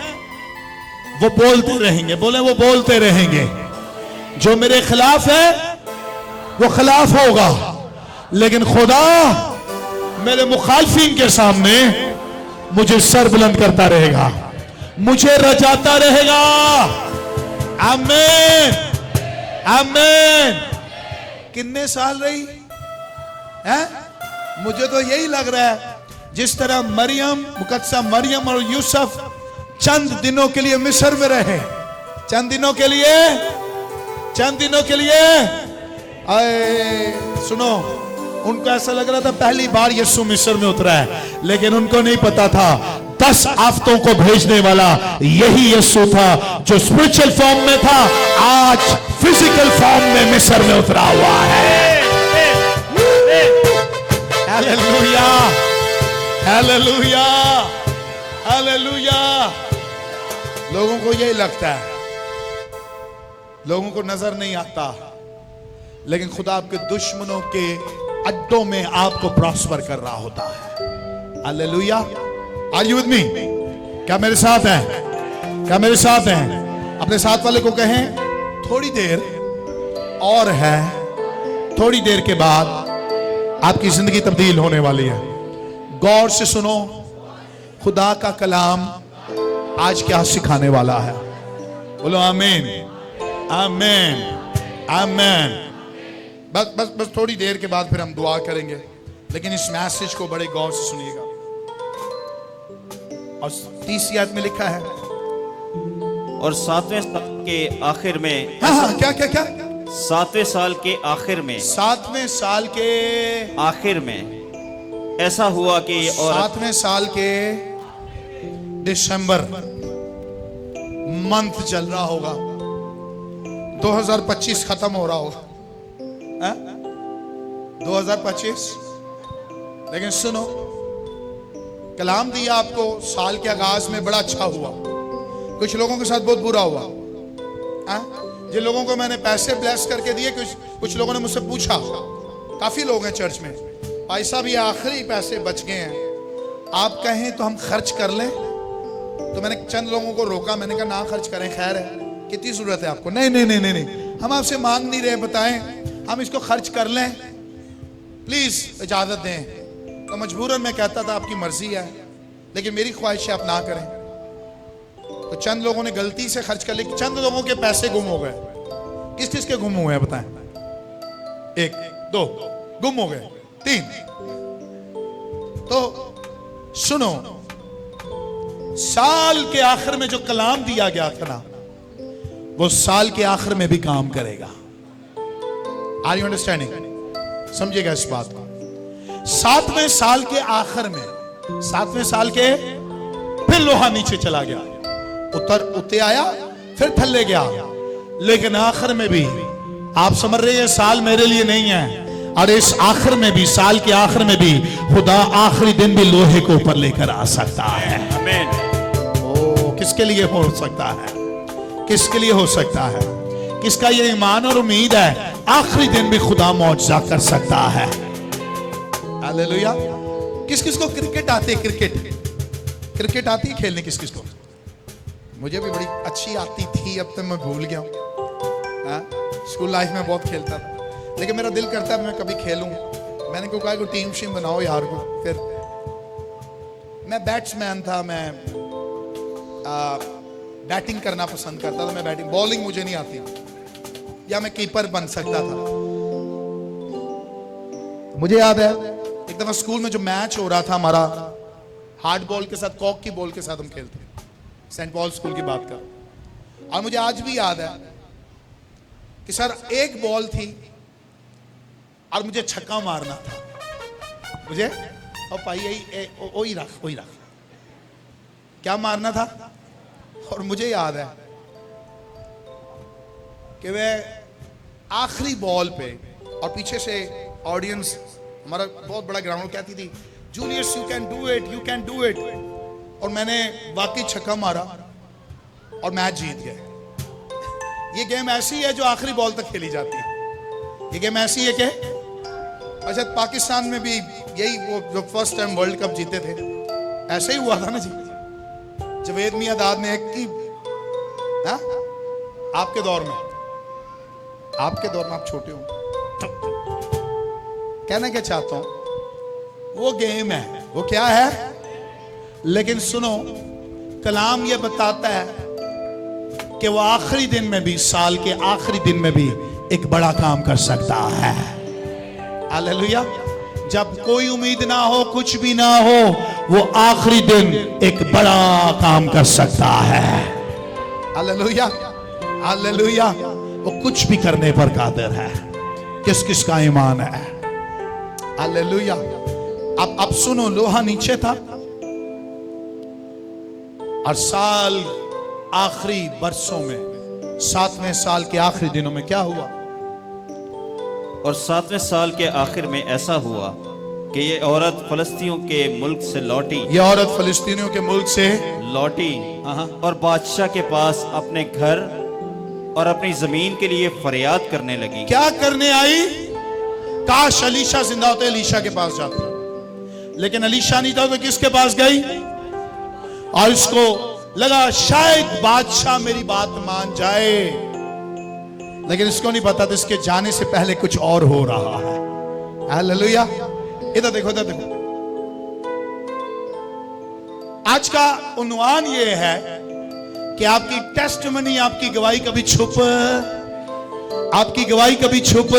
वो बोलते रहेंगे। बोले, वो बोलते रहेंगे। जो मेरे खिलाफ है वो खिलाफ होगा, लेकिन खुदा मेरे मुखालफीन के सामने मुझे सर बुलंद करता रहेगा, मुझे रजाता रहेगा। आमीन आमीन। कितने साल रही है? मुझे तो यही लग रहा है जिस तरह मरियम, मुकद्दसा मरियम और यूसुफ चंद दिनों के लिए मिस्र में रहे, चंद दिनों के लिए आए। सुनो, उनको ऐसा लग रहा था पहली बार यीशु मिस्र में उतरा है, लेकिन उनको नहीं पता था 10 आफतों को भेजने वाला यही यीशु था जो स्पिरिचुअल फॉर्म में था, आज फिजिकल फॉर्म में मिस्र में उतरा हुआ है। Hallelujah hallelujah hallelujah. लोगों को यही लगता है, लोगों को नजर नहीं आता, लेकिन खुदा आपके दुश्मनों के अड्डों में आपको प्रॉस्पर कर रहा होता है। Hallelujah. Are you with me? क्या मेरे साथ हैं? क्या मेरे साथ हैं? अपने साथ वाले को कहें, थोड़ी देर और है, थोड़ी देर के बाद आपकी जिंदगी तब्दील होने वाली है। गौर से सुनो, खुदा का कलाम आज क्या सिखाने वाला है। बोलो आमीन आमीन आमीन। बस बस बस थोड़ी देर के बाद फिर हम दुआ करेंगे, लेकिन इस मैसेज को बड़े गौर से सुनिएगा। और 30 आयत में लिखा है, और 7वें साल के आखिर में, हाँ, क्या क्या क्या? 7वें साल के आखिर में, 7वें साल के आखिर में ऐसा हुआ कि और 7वें साल के दिसंबर मंथ चल रहा होगा, 2025 खत्म हो रहा होगा, 2025। लेकिन सुनो, कलाम दिया आपको साल के आगाज में बड़ा अच्छा हुआ, कुछ लोगों के साथ बहुत बुरा हुआ। जिन लोगों को मैंने पैसे ब्लेस करके दिए, कुछ लोगों ने मुझसे पूछा, काफी लोग हैं चर्च में, भाई साहब ये आखिरी पैसे बच गए हैं, आप कहें तो हम खर्च कर लें। तो मैंने चंद लोगों को रोका, मैंने कहा ना खर्च करें, खैर है, कितनी जरूरत है आपको? नहीं नहीं नहीं नहीं नहीं, हम आपसे मांग नहीं रहे, बताएं हम इसको खर्च कर लें, प्लीज इजाजत दें। तो मजबूरन मैं कहता था आपकी मर्जी है, लेकिन मेरी ख्वाहिश है आप ना करें। तो चंद लोगों ने गलती से खर्च कर ली, चंद लोगों के पैसे गुम हो गए। किस किस के गुम हुए हैं बताएं? 1 2 गुम हो गए, 3। तो सुनो, साल के आखिर में जो कलाम दिया गया था ना, वो साल के आखिर में भी काम करेगा। Are you understanding? समझिएगा इस बात को। 7वें साल के आखिर में, 7वें साल के फिर लोहा नीचे चला गया, उतर आया, फिर थल्ले गया, लेकिन आखिर में भी आप समझ रहे हैं साल मेरे लिए नहीं है, और इस आखिर में भी, साल के आखिर में भी खुदा आखिरी दिन भी लोहे को ऊपर लेकर आ सकता है। आमीन। ओ, किसके लिए हो सकता है? किसके लिए हो सकता है? किसका ये ईमान और उम्मीद है आखिरी दिन भी खुदा मौजज़ा कर सकता है? हालेलुया। किस किस को क्रिकेट आती है? क्रिकेट आती है खेलने किस किस को? मुझे भी बड़ी अच्छी आती थी, अब तो मैं भूल गया हूँ। स्कूल लाइफ में बहुत खेलता था, लेकिन मेरा दिल करता है मैं कभी खेलूं। मैंने को कहा को टीम शीम बनाओ यार को। फिर मैं बैट्समैन था, मैं बैटिंग करना पसंद करता था। मैं बैटिंग, बॉलिंग मुझे नहीं आती, या मैं कीपर बन सकता था। मुझे याद है एक दफा स्कूल में जो मैच हो रहा था हमारा, हार्ड बॉल के साथ, कॉक की बॉल के साथ हम खेलते, सेंट पॉल स्कूल की बात कर। और मुझे आज भी याद है कि सर एक बॉल थी और मुझे छक्का मारना था। मुझे और पाई यही वही रख क्या मारना था। और मुझे याद है कि वह आखिरी बॉल पे, और पीछे से ऑडियंस, हमारा बहुत बड़ा ग्राउंड, कहती थी Julius you can do it, you can do it. और मैंने वाकई छक्का मारा और मैच जीत गए। ये गेम ऐसी है जो आखिरी बॉल तक खेली जाती है। ये गेम ऐसी है कि अच्छा, पाकिस्तान में भी यही, वो जो फर्स्ट टाइम वर्ल्ड कप जीते थे, ऐसे ही हुआ था ना जी। जवेद मियां दाद ने एक की, हा? आपके दौर में आप छोटे हो, कहना क्या चाहता हूं, वो गेम है, वो क्या है। लेकिन सुनो, कलाम ये बताता है कि वो आखिरी दिन में भी, साल के आखिरी दिन में भी एक बड़ा काम कर सकता है। हालेलुया। जब कोई उम्मीद ना हो, कुछ भी ना हो, वो आखिरी दिन एक बड़ा काम कर सकता है। Hallelujah, hallelujah. वो कुछ भी करने पर कादिर है। किस किस का ईमान है? हालेलुया। अब सुनो, लोहा नीचे था और साल आखिरी बरसों में, 7वें साल के आखिरी दिनों में क्या हुआ? और 7वें साल के आखिर में ऐसा हुआ कि ये औरत फलस्तीनियों के मुल्क से लौटी। ये औरत फलस्तीनियों के मुल्क से लौटी और बादशाह के पास अपने घर और अपनी जमीन के लिए फरियाद करने लगी। क्या करने आई? काश अलीशा जिंदा होते, अलीशा के पास जाते, लेकिन अलीशा नहीं था, तो किसके पास गई? और इसको लगा शायद बादशाह मेरी बात मान जाए, लेकिन इसको नहीं पता था इसके जाने से पहले कुछ और हो रहा है। हालेलुया। इधर देखो, इधर देखो। आज का उन्वान ये है कि आपकी टेस्टमनी, आपकी गवाही कभी छुप, आपकी गवाही कभी छुप,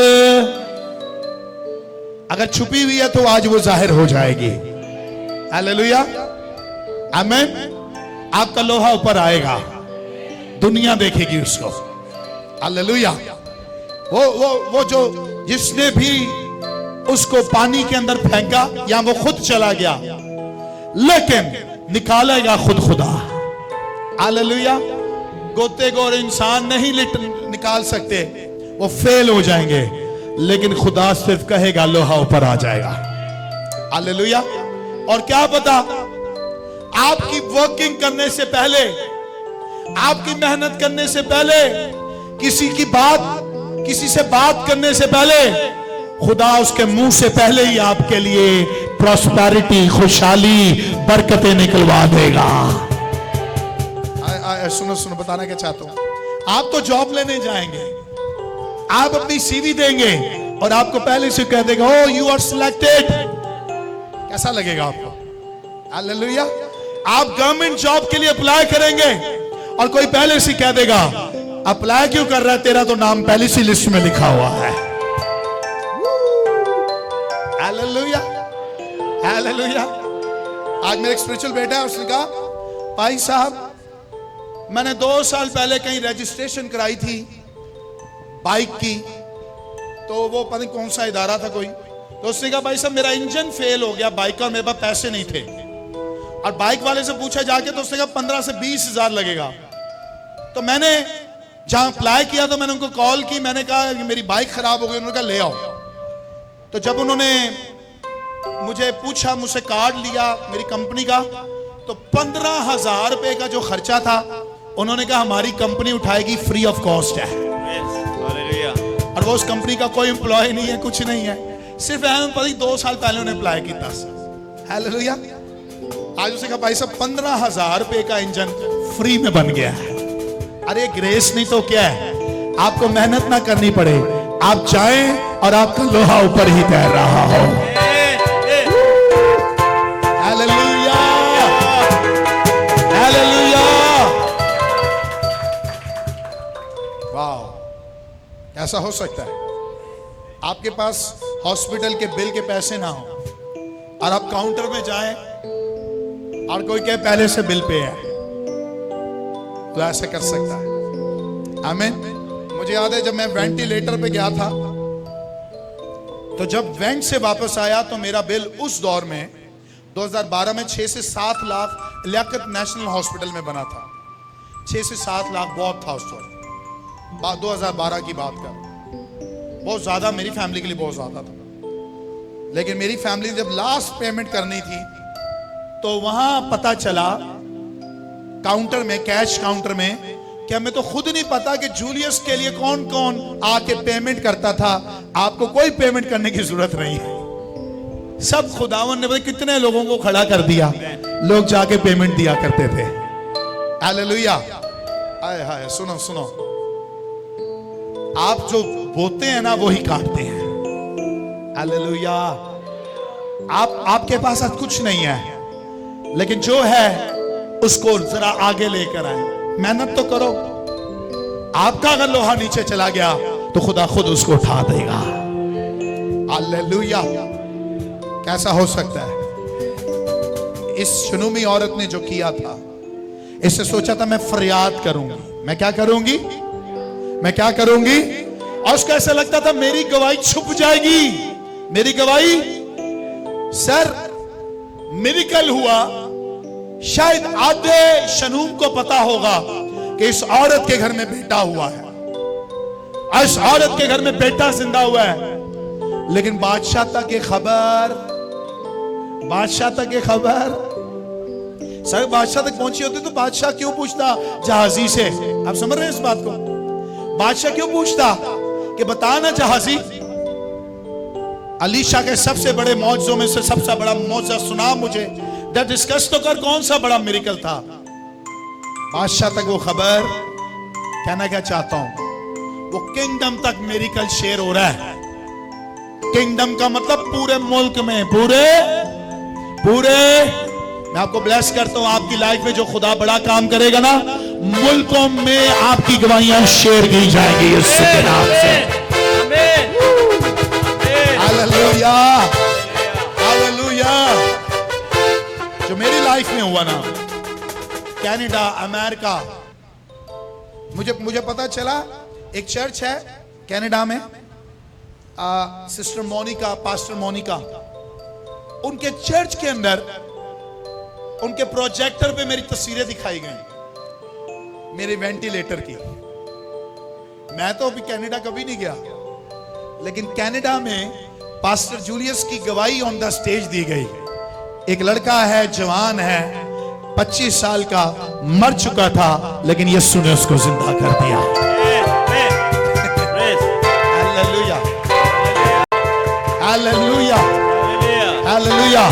अगर छुपी हुई है तो आज वो जाहिर हो जाएगी। हालेलुया, आमीन। आपका लोहा ऊपर आएगा, दुनिया देखेगी उसको। हालेलुया। वो जो जिसने भी उसको पानी के अंदर फेंका, या वो खुद चला गया, लेकिन निकालेगा खुद खुदा। हालेलुया। गोतेगोर इंसान नहीं निकाल सकते, वो फेल हो जाएंगे, लेकिन खुदा सिर्फ कहेगा लोहा ऊपर आ जाएगा। हालेलुया। और क्या पता, आपकी वर्किंग करने से पहले, आपकी मेहनत करने से पहले, किसी से बात करने से पहले, खुदा उसके मुंह से पहले ही आपके लिए प्रॉस्पेरिटी, खुशहाली, बरकतें निकलवा देगा। सुनो, बताना क्या चाहता हूं। आप तो जॉब लेने जाएंगे, आप अपनी सीवी देंगे और आपको पहले से कह देगा, ओ यू आर सिलेक्टेड। कैसा लगेगा आपको? हालेलुया। आप गवर्नमेंट जॉब के लिए अप्लाई करेंगे और कोई पहले से कह देगा, अप्लाई क्यों कर रहा है, तेरा तो नाम पहले से लिस्ट में लिखा हुआ है। Hallelujah, hallelujah. आज मेरा एक स्पिरिचुअल बेटा है, उसने कहा, भाई साहब, मैंने 2 साल पहले कहीं रजिस्ट्रेशन कराई थी बाइक की, तो वो पता नहीं कौन सा इदारा था कोई, तो उसने कहा, भाई साहब मेरा इंजन फेल हो गया बाइक का, और मेरे पास पैसे नहीं थे। और बाइक वाले से पूछा जाके, तो उसने कहा 15 से 20 हजार लगेगा। तो मैंने जहां अप्लाई किया, तो मैंने उनको कॉल की, मैंने कहा कि मेरी बाइक खराब हो गई। उन्होंने कहा ले आओ। तो जब उन्होंने मुझे पूछा, मुझसे कार्ड लिया मेरी कंपनी का, तो 15,000 रुपए का जो खर्चा था, उन्होंने कहा हमारी कंपनी उठाएगी, फ्री ऑफ कॉस्ट है। देखो उस कंपनी का कोई एम्प्लॉय नहीं है, कुछ नहीं है, सिर्फ एम पता 2 साल पहले उन्हें अप्लाई किया। हालेलुया। आज उसे कहा भाई साहब 15,000 रुपए का इंजन फ्री में बन गया है। अरे ग्रेस नहीं तो क्या है, आपको मेहनत ना करनी पड़े, आप जाएं और आपका लोहा ऊपर ही तैर रहा हो। Hallelujah, hallelujah. वाह, ऐसा हो सकता है आपके पास हॉस्पिटल के बिल के पैसे ना हो और आप काउंटर में जाएं और कोई कहे पहले से बिल पे है, तो ऐसे कर सकता है। आमीन। मुझे याद है जब मैं वेंटिलेटर पे गया था, तो जब वेंट से वापस आया तो मेरा बिल उस दौर में 2012 में 6 से 7 लाख लियाकत नेशनल हॉस्पिटल में बना था। 6 से 7 लाख बहुत था उस वक्त, 2012 की बात कर, बहुत ज्यादा, मेरी फैमिली के लिए बहुत ज्यादा था। लेकिन मेरी फैमिली जब लास्ट पेमेंट करनी थी तो वहां पता चला काउंटर में, कैश काउंटर में, कि हमें तो खुद नहीं पता कि जूलियस के लिए कौन कौन आके पेमेंट करता था। आपको कोई पेमेंट करने की जरूरत नहीं है, सब खुदावन ने कितने लोगों को खड़ा कर दिया, लोग जाके पेमेंट दिया करते थे। हालेलुया। हाय हाय, सुनो सुनो, आप जो बोते हैं ना वो ही काटते हैं। हालेलुया। आपके पास आज कुछ नहीं है, लेकिन जो है उसको जरा आगे लेकर आए, मेहनत तो करो। आपका अगर लोहा नीचे चला गया तो खुदा खुद उसको उठा देगा। हालेलुया। कैसा हो सकता है? इस शनूमी औरत ने जो किया था, इससे सोचा था मैं फरियाद करूंगी। मैं क्या करूंगी? मैं क्या करूंगी? और उसको ऐसा लगता था मेरी गवाही छुप जाएगी, मेरी गवाही। सर, मिरेकल हुआ। शायद आधे शनूम को पता होगा कि इस औरत के घर में बेटा हुआ है, इस औरत के घर में बेटा जिंदा हुआ है, लेकिन बादशाह तक ये खबर, बादशाह तक ये खबर, सर बादशाह तक पहुंची होती तो बादशाह क्यों पूछता जहाजी से? आप समझ रहे हैं इस बात को? बादशाह क्यों पूछता कि बता ना जहाजी, अलीशा के सबसे बड़े मौजों में से सबसे बड़ा मौजा सुना मुझे, डिस्कस तो कर, कौन सा बड़ा मिरेकल था। बादशाह तक वो खबर, कहना क्या चाहता हूं, वो किंगडम तक मिरेकल शेयर हो रहा है। किंगडम का मतलब पूरे मुल्क में, पूरे मैं आपको ब्लेस करता हूं, आपकी लाइफ में जो खुदा बड़ा काम करेगा ना, मुल्कों में आपकी गवाहियां शेयर की जाएंगी इसके नाम से। Hallelujah, hallelujah. जो मेरी लाइफ में हुआ ना, कनाडा, अमेरिका, मुझे पता चला एक चर्च है कनाडा में, सिस्टर मोनिका, पास्टर मोनिका, उनके चर्च के अंदर उनके प्रोजेक्टर पे मेरी तस्वीरें दिखाई गई, मेरे वेंटिलेटर की। मैं तो अभी कनाडा कभी नहीं गया, लेकिन कनाडा में पास्टर जूलियस की गवाही ऑन द स्टेज दी गई। एक लड़का है, जवान है, 25 साल का, मर चुका था, लेकिन यीशु ने उसको जिंदा कर दिया। Hallelujah, hallelujah, hallelujah.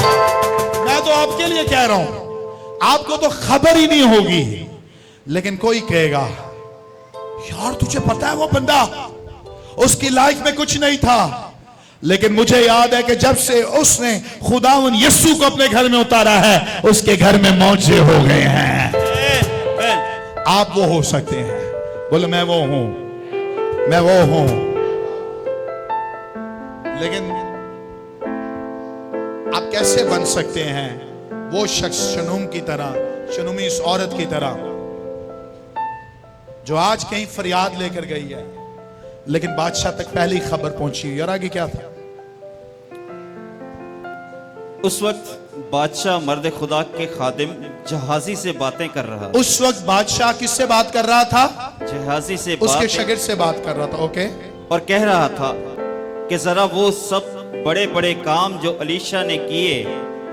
मैं तो आपके लिए कह रहा हूं, आपको तो खबर ही नहीं होगी, लेकिन कोई कहेगा यार तुझे पता है वो बंदा, उसकी लाइफ में कुछ नहीं था, लेकिन मुझे याद है कि जब से उसने खुदावन यीशु को अपने घर में उतारा है, उसके घर में मौजे हो गए हैं। आप वो हो सकते हैं। बोलो मैं वो हूं, मैं वो हूं। लेकिन आप कैसे बन सकते हैं वो शख्स शनूम की तरह, शनूमी इस औरत की तरह, जो आज कहीं फरियाद लेकर गई है, लेकिन बादशाह तक पहली खबर पहुंची। और आगे क्या था? उस वक्त बादशाह मर्द खुदा के खादिम जहाजी से बातें कर रहा था। उस वक्त बादशाह किससे बात कर रहा था? जहाजी से, उसके शागिर्द से बात कर रहा था। ओके। और कह रहा था कि जरा वो सब बड़े बड़े काम जो अलीशा ने किए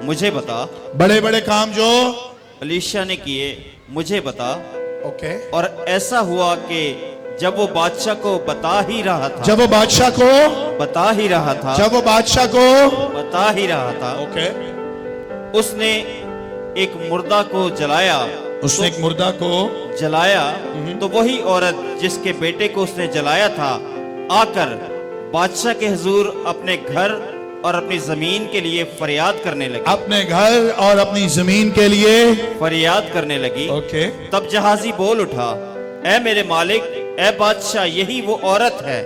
मुझे बता। बड़े बड़े काम जो अलीशा ने किए मुझे बता। ओके। और ऐसा हुआ कि जब वो बादशाह को बता ही रहा था, जब वो बादशाह को बता ही रहा था, जब वो बादशाह को बता ही रहा था, ओके, उसने एक मुर्दा को जलाया, उसने एक मुर्दा को जलाया। तो वही औरत जिसके बेटे को उसने जलाया था आकर बादशाह के हुजूर अपने घर और अपनी जमीन के लिए फरियाद करने लगी, अपने घर और अपनी जमीन के लिए फरियाद करने लगी। ओके, तब जहाजी बोल उठा, ऐ मेरे मालिक, ऐ बादशाह, यही वो औरत है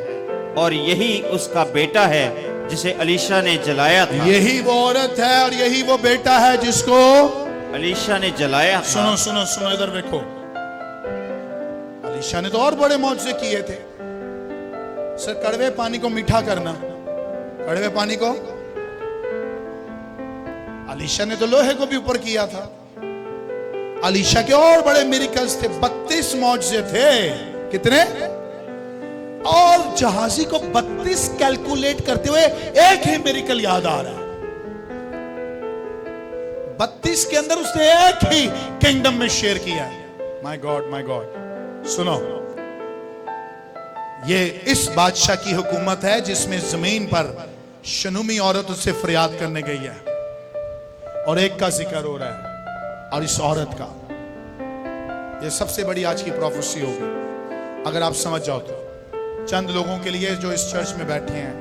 और यही उसका बेटा है जिसे अलीशा ने जलाया था। यही वो औरत है और यही वो बेटा है जिसको अलीशा ने जलाया था। सुनो सुनो सुनो, इधर देखो, अलीशा ने तो और बड़े मौजज़े किए थे। सर, कड़वे पानी को मीठा करना, कड़वे पानी को, अलीशा ने तो लोहे को भी ऊपर किया था। अलीशा के और बड़े मिरेकल्स थे, 32 मौजज़े थे। कितने? और जहाजी को 32 कैलकुलेट करते हुए एक ही मिरेकल याद आ रहा है। 32 के अंदर उसने एक ही किंगडम में शेयर किया है। My God, my God. सुनो, ये इस बादशाह की हुकूमत है जिसमें जमीन पर शनूमी औरत उससे फरियाद करने गई है और एक का जिक्र हो रहा है, और इस औरत का। ये सबसे बड़ी आज की प्रोफेसी होगी अगर आप समझ जाओ तो। चंद लोगों के लिए जो इस चर्च में बैठे हैं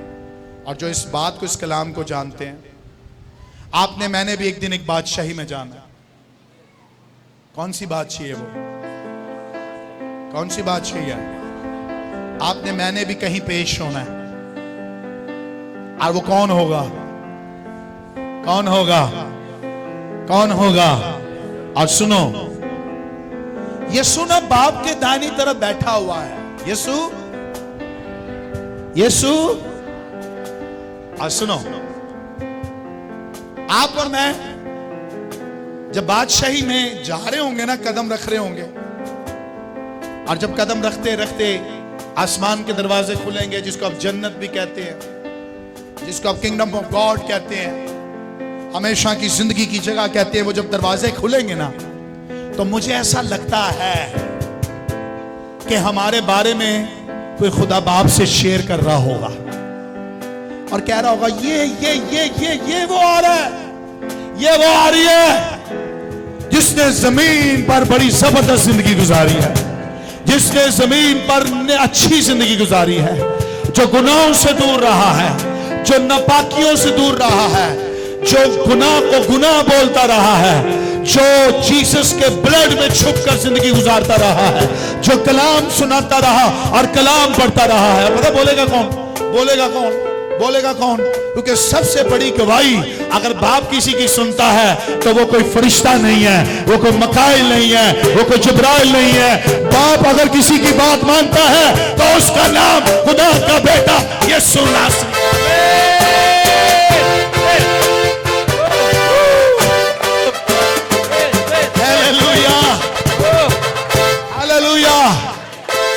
और जो इस बात को, इस कलाम को जानते हैं, आपने, मैंने भी एक दिन एक बादशाही में जाना। कौन सी बादशाही है वो? कौन सी बादशाही है? आपने, मैंने भी कहीं पेश होना है, और वो कौन होगा? कौन होगा? कौन होगा? और सुनो, यीशु ना बाप के दाहिनी तरफ बैठा हुआ है। यीशु, यीशु। और सुनो, आप और मैं जब बादशाही में जा रहे होंगे ना, कदम रख रहे होंगे, और जब कदम रखते रखते आसमान के दरवाजे खुलेंगे, जिसको आप जन्नत भी कहते हैं, जिसको आप किंगडम ऑफ गॉड कहते हैं, हमेशा की जिंदगी की जगह कहते हैं, वो जब दरवाजे खुलेंगे ना, तो मुझे ऐसा लगता है कि हमारे बारे में कोई खुदा बाप से शेयर कर रहा होगा और कह रहा होगा, ये वो आ रहा है, ये वो आ रही है जिसने जमीन पर बड़ी जबरदस्त जिंदगी गुजारी है, जिसने जमीन पर अच्छी जिंदगी गुजारी है, जो गुनाहों से दूर रहा है, जो नापाकियों से दूर रहा है, जो गुनाह को गुनाह बोलता रहा है, जो जीसस के ब्लड में छुपकर जिंदगी गुजारता रहा है, जो कलाम सुनाता रहा और कलाम पढ़ता रहा है। पता बोलेगा कौन? बोलेगा कौन? बोलेगा कौन? क्योंकि सबसे बड़ी गवाही अगर बाप किसी की सुनता है तो वो कोई फरिश्ता नहीं है, वो कोई मकाइल नहीं है, वो कोई जिब्राइल नहीं है। बाप अगर किसी की बात मानता है तो उसका नाम खुदा का बेटा यीशु नासरी।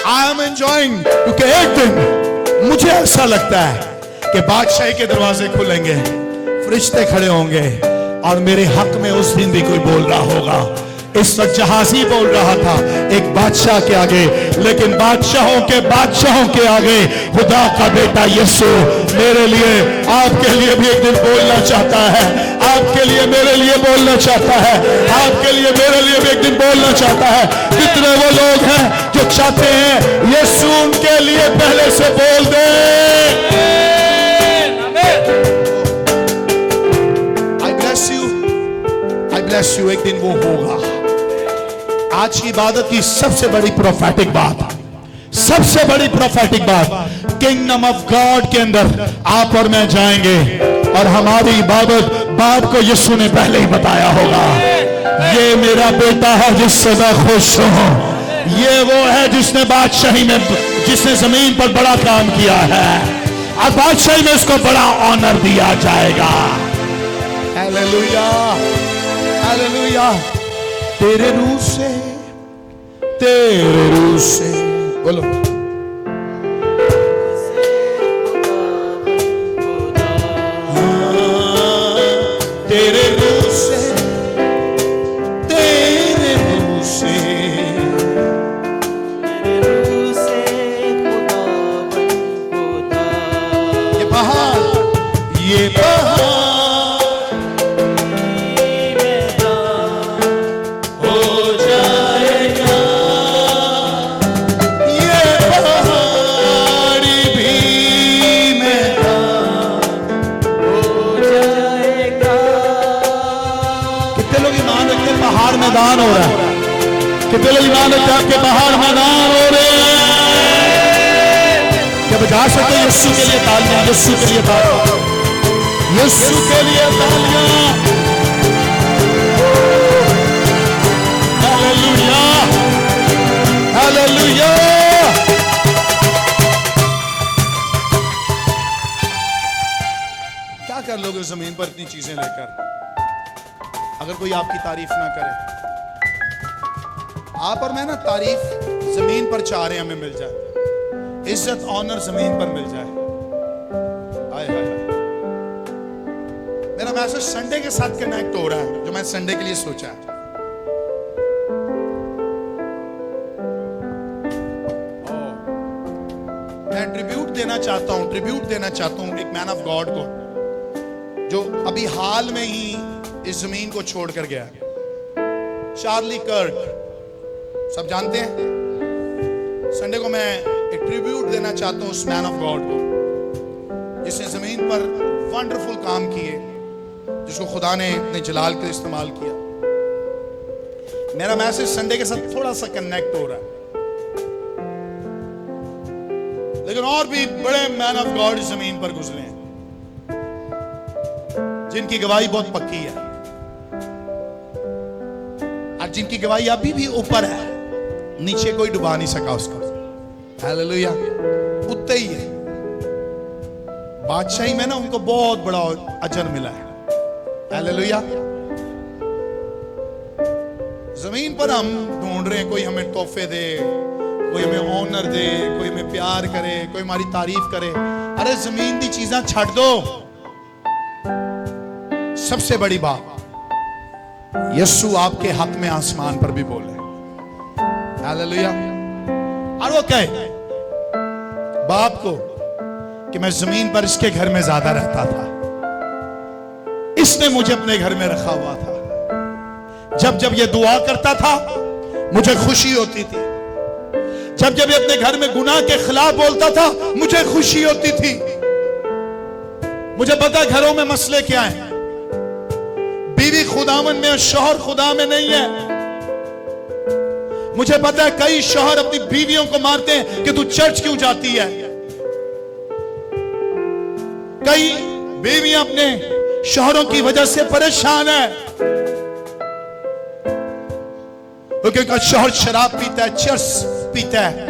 आई एम एंजॉइंग, क्योंकि एक दिन मुझे ऐसा लगता है कि बादशाही के दरवाजे खुलेंगे, फरिश्ते खड़े होंगे और मेरे हक में उस दिन भी कोई बोल रहा होगा। इस वक्त जहाजी बोल रहा था एक बादशाह के आगे, लेकिन बादशाहों के आगे खुदा का बेटा यीशु मेरे लिए, आपके लिए भी एक दिन बोलना चाहता है, आपके लिए मेरे लिए बोलना चाहता है, आपके लिए मेरे लिए भी एक दिन बोलना चाहता है। कितने वो लोग हैं जो चाहते हैं यीशु उनके लिए पहले से बोल दे। I bless you, एक दिन वो होगा। आज की इबादत की सबसे बड़ी प्रोफेटिक बात, सबसे बड़ी प्रोफेटिक बात, किंगडम ऑफ गॉड के अंदर आप और मैं जाएंगे और हमारी इबादत बाप को यीशु ने पहले ही बताया होगा। ये मेरा बेटा है जिससे मैं खुश हूं, ये वो है जिसने बादशाही में, जिसने जमीन पर बड़ा काम किया है और बादशाही में उसको बड़ा ऑनर दिया जाएगा। Hallelujah, hallelujah. तेरे रूह से, तेरे रूह से, बोलो, तेरे रूह से, तेरे रूह से, मैदान हो रहा है, कि दिल ईमान के पहाड़ मैदान हो रहे हैं। क्या बजा सकते यीशु के लिए तालियां, यीशु के लिए तालियां, यीशु के लिए तालियां। Hallelujah, hallelujah. क्या कर लोगे जमीन पर इतनी चीजें लेकर, अगर कोई आपकी तारीफ ना करे। आप और मैं ना तारीफ जमीन पर चाह रहे हैं हमें मिल जाए, इज्जत ऑनर जमीन पर मिल जाए। हाय हाय हाय। मेरा मैसेज संडे के साथ कनेक्ट हो रहा है, जो मैं संडे के लिए सोचा है। मैं ट्रिब्यूट देना चाहता हूं एक मैन ऑफ गॉड को, जो अभी हाल में ही इस जमीन को छोड़कर गया, चार्ली कर्क, सब जानते हैं। संडे को मैं एक ट्रिब्यूट देना चाहता हूं उस मैन ऑफ गॉड को, जिसने जमीन पर वंडरफुल काम किए, जिसको खुदा ने अपने जलाल के इस्तेमाल किया। मेरा मैसेज संडे के साथ थोड़ा सा कनेक्ट हो रहा है, लेकिन और भी बड़े मैन ऑफ गॉड जमीन पर गुजरे हैं, जिनकी गवाही बहुत पक्की है, और जिनकी गवाही अभी भी ऊपर है, नीचे कोई डुबा नहीं सका उसको। हालेलुया, उतने ही है। बादशाही में ना उनको बहुत बड़ा अजर मिला है। हालेलुया। जमीन पर हम ढूंढ रहे हैं, कोई हमें तोहफे दे, कोई हमें ऑनर दे, कोई हमें प्यार करे, कोई हमारी तारीफ करे। अरे जमीन की चीजें छड़ दो। सबसे बड़ी बात, यीशु आपके हक में आसमान पर भी बोले। हालेलुया। और वो कहे बाप को कि मैं जमीन पर इसके घर में ज्यादा रहता था, इसने मुझे अपने घर में रखा हुआ था। जब जब ये दुआ करता था मुझे खुशी होती थी, जब जब ये अपने घर में गुनाह के खिलाफ बोलता था मुझे खुशी होती थी। मुझे पता है घरों में मसले क्या हैं, बीवी खुदावन में और शौहर खुदा में नहीं है। मुझे पता है कई शौहर अपनी बीवियों को मारते हैं कि तू चर्च क्यों जाती है। कई बीवियां अपने शौहरों की वजह से परेशान है, क्योंकि शौहर शराब पीता है, चर्च पीता है,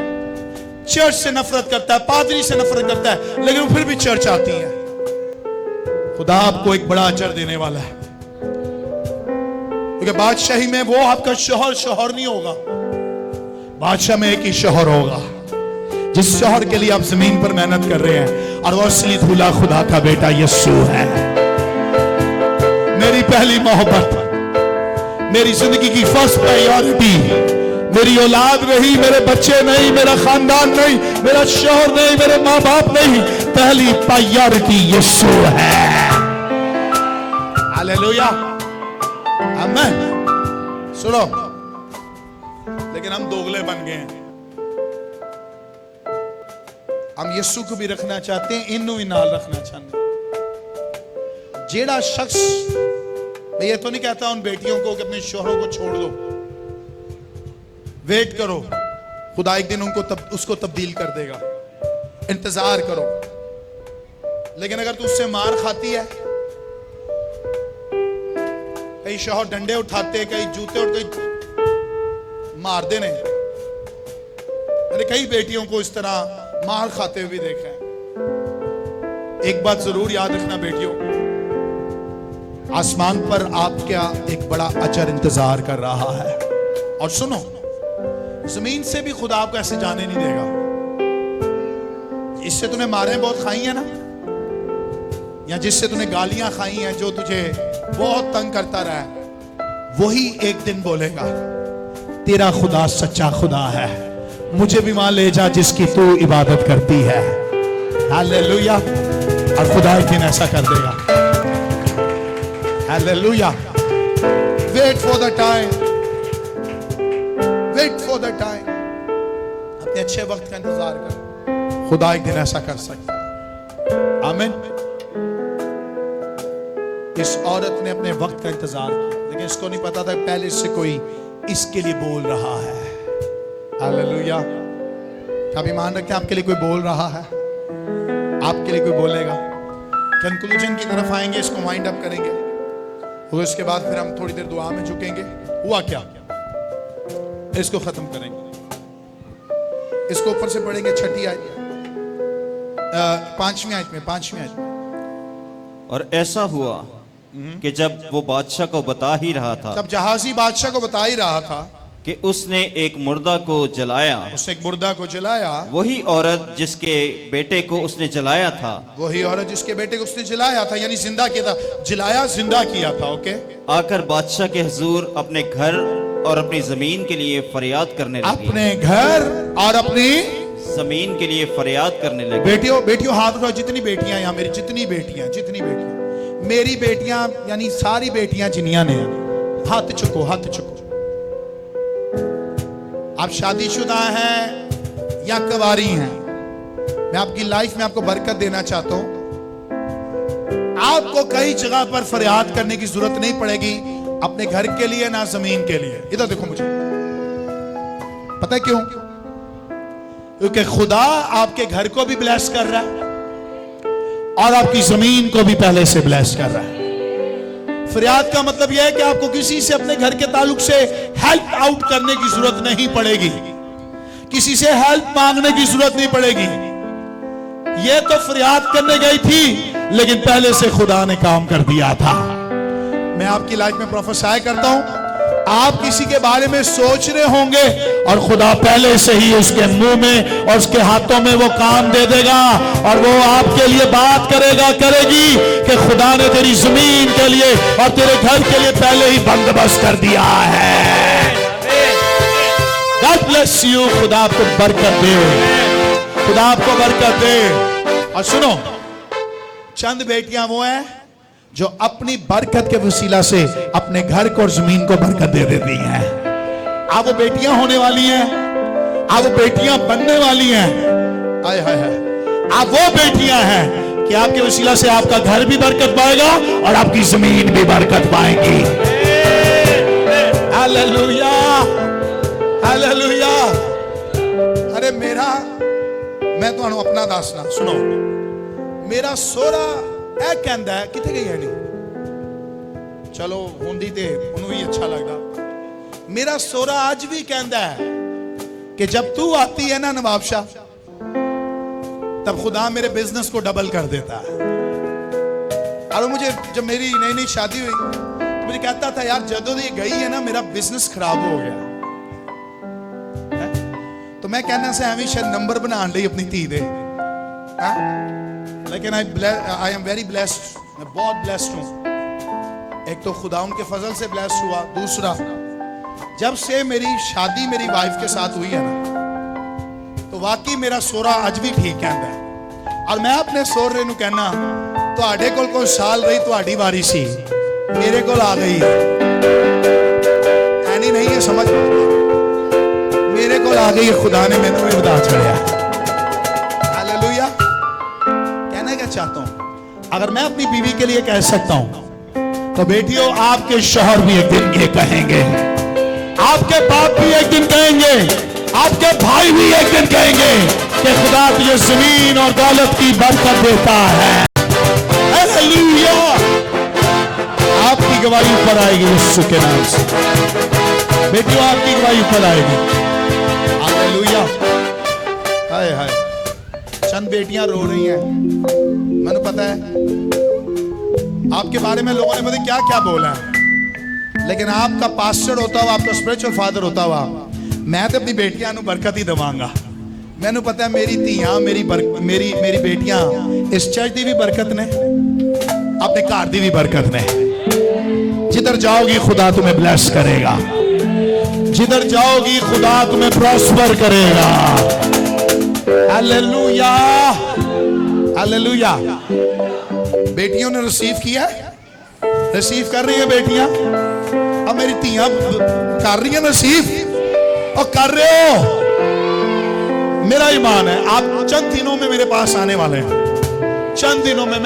चर्च से नफरत करता है, पादरी से नफरत करता है, लेकिन वो फिर भी चर्च आती है। खुदा आपको एक बड़ा अजर देने वाला है, क्योंकि बादशाही में वो आपका शौहर नहीं होगा, बादशाह में एक ही शौहर होगा, जिस शौहर के लिए आप जमीन पर मेहनत कर रहे हैं, और वो असली दूल्हा खुदा का बेटा यीशु है। मेरी पहली मोहब्बत, मेरी जिंदगी की फर्स्ट प्रायोरिटी मेरी औलाद नहीं, मेरे बच्चे नहीं, मेरा खानदान नहीं, मेरा शौहर नहीं, मेरे माँ बाप नहीं, पहली प्रायोरिटी यीशु है। हालेलुया, आमीन। सुनो, लेकिन हम दोगले बन गए हैं। हम यीशु को भी रखना चाहते हैं, इन्नू भी नाल रखना चाहते हैं। जेड़ा शख्स, मैं ये तो नहीं कहता उन बेटियों को कि अपने शौहरों को छोड़ दो, वेट करो, खुदा एक दिन उसको तब्दील कर देगा, इंतजार करो। लेकिन अगर तू उससे मार खाती है, कई शौहर डंडे उठाते, कई जूते और कई मार देने, मैंने कई बेटियों को इस तरह मार खाते हुए देखा है। एक बात जरूर याद रखना बेटियों, आसमान पर आपका एक बड़ा अजर इंतजार कर रहा है। और सुनो, जमीन से भी खुदा आपको ऐसे जाने नहीं देगा। इससे तूने मारें बहुत खाई है ना, या जिससे तूने गालियां खाई हैं, जो तुझे बहुत तंग करता रहा है, वही एक दिन बोलेगा तेरा खुदा सच्चा खुदा है, मुझे भी वहां ले जा जिसकी तू इबादत करती है। हालेलुया। और खुदा एक दिन ऐसा कर देगा। Hallelujah. Wait for the time, wait for the time. अपने अच्छे वक्त का इंतजार कर, खुदा एक दिन ऐसा कर सकता है। आमीन। इस औरत ने अपने वक्त का इंतजार किया, लेकिन इसको नहीं पता था पहले इससे कोई इसके लिए बोल रहा है। हालेलुया। कभी मान रखें आपके लिए कोई बोल रहा है, आपके लिए कोई बोलेगा। कंक्लूजन की तरफ आएंगे, इसको वाइंड अप करेंगे और उसके बाद फिर हम थोड़ी देर दुआ में झुकेंगे। हुआ क्या, इसको खत्म करेंगे, इसको ऊपर से पढ़ेंगे 6ठी आयत, 5वीं आयत में। और ऐसा हुआ कि जब वो बादशाह को बता ही रहा था, तब जहाजी बादशाह को बता ही रहा था कि उसने एक मुर्दा को जलाया, उसने एक मुर्दा को जलाया, वही औरत जिसके बेटे को उसने जलाया था, वही औरत जिसके बेटे को उसने जलाया था, यानी जिंदा किया था, जलाया जिंदा किया था। ओके, आकर बादशाह के हुजूर अपने घर और अपनी जमीन के लिए फरियाद करने लगी। अपने घर और अपनी जमीन के लिए फरियाद करने लगी। बेटियों हाथ उठाओ, जितनी बेटियां यहाँ मेरी, जितनी बेटियां मेरी बेटियां, यानी सारी बेटियां जिन्नियां ने, हाथ चुको, हाथ चुको। आप शादीशुदा हैं या कुंवारी हैं, मैं आपकी लाइफ में आपको बरकत देना चाहता हूं। आपको कई जगह पर फरियाद करने की जरूरत नहीं पड़ेगी, अपने घर के लिए ना जमीन के लिए। इधर देखो मुझे, पता है क्यों? क्योंकि खुदा आपके घर को भी ब्लेस कर रहा है और आपकी जमीन को भी पहले से ब्लेस कर रहा है। फरियाद का मतलब यह है कि आपको किसी से अपने घर के ताल्लुक से हेल्प आउट करने की जरूरत नहीं पड़ेगी, किसी से हेल्प मांगने की जरूरत नहीं पड़ेगी। यह तो फरियाद करने गई थी, लेकिन पहले से खुदा ने काम कर दिया था। मैं आपकी लाइफ में प्रोफेसाई करता हूं, आप किसी के बारे में सोच रहे होंगे और खुदा पहले से ही उसके मुंह में और उसके हाथों में वो काम दे देगा और वो आपके लिए बात करेगी कि खुदा ने तेरी जमीन के लिए और तेरे घर के लिए पहले ही बंदोबस्त कर दिया है। God bless you. खुदा आपको बरकत दे, खुदा आपको बरकत दे। और सुनो, चंद बेटियां वो हैं जो अपनी बरकत के वसीला से अपने घर को और जमीन को बरकत दे देती हैं। आप वो बेटियां होने वाली हैं, आप वो बेटियां बनने वाली हैं। आय हाय हाय, आप वो बेटियां हैं कि आपके वसीला से आपका घर भी बरकत पाएगा और आपकी जमीन भी बरकत पाएगी। Hallelujah, hallelujah. अरे मैं तो अपना दसना सुनो, मेरा सोहरा ਇਹ ਕਹਿੰਦਾ ਕਿੱਥੇ ਗਈ ਐਣੀ, ਚਲੋ ਹੁੰਦੀ ਤੇ ਉਹਨੂੰ ਵੀ अच्छा लगता। मेरा सोहरा आज भी कहता है कि जब तू आती है ना नवाबशाह, तब खुदा मेरे बिजनेस को डबल कर देता है। और मुझे जब मेरी नई नई शादी हुई तो मुझे कहता था, यार जदों दी गई है ना मेरा बिजनेस खराब हो गया है? तो मैं कहना से हमेशा नंबर बनाने लिए अपनी धी दे, लेकिन आई एम वेरी ब्लेस्ड, मैं बहुत ब्लेस्ड हूं। एक तो खुदा उनके फजल से ब्लेस्ड हुआ, दूसरा जब से मेरी शादी मेरी वाइफ के साथ हुई है ना, तो वाकई मेरा सोहरा आज भी ठीक कहता है। और मैं अपने सोहरे नूं कहना, तुहाडे कोल कोई साल रही तुहाडी वारी सी, मेरे कोल आ गई ऐनी नहीं है, समझ मेरे कोल आ गई है, खुदा ने मैनू भी बता छड़िया। हालेलुया। क्या चाहता हूं, अगर मैं अपनी बीवी के लिए कह सकता हूं तो बेटियों आपके शौहर भी एक दिन ये कहेंगे, आपके बाप भी एक दिन कहेंगे, आपके भाई भी एक दिन कहेंगे कि खुदा तुझे जमीन और दौलत की बरकत देता है। हालेलुया। आपकी गवाही ऊपर आएगी यीशु के नाम से। बेटियों आपकी गवाही ऊपर आएगी। हालेलुया। हाय हाय, चंद बेटियां रो रही हैं, मैंने पता है आपके बारे में लोगों ने मुझे क्या क्या बोला है, लेकिन आपका पास्टर होता हुआ, आपका स्पिरिचुअल फादर होता हुआ, मैं तो अपनी बेटियां नू बरकत ही देवांगा। मैंने पता है मेरी धीयां मेरी बेटियां इस चर्च दी भी बरकत ने, अपने घर दी भी बरकत ने। जिधर जाओगी खुदा तुम्हें ब्लेस करेगा, जिधर जाओगी खुदा तुम्हें प्रॉस्पर करेगा। Hallelujah, hallelujah. बेटियों ने रिसीव किया, रिसीव कर रही है बेटियां, अब मेरी धीयां कर रही है रिसीव और कर रहे हो। मेरा ईमान है आप चंद दिनों में मेरे पास आने वाले हैं, चंद दिनों में।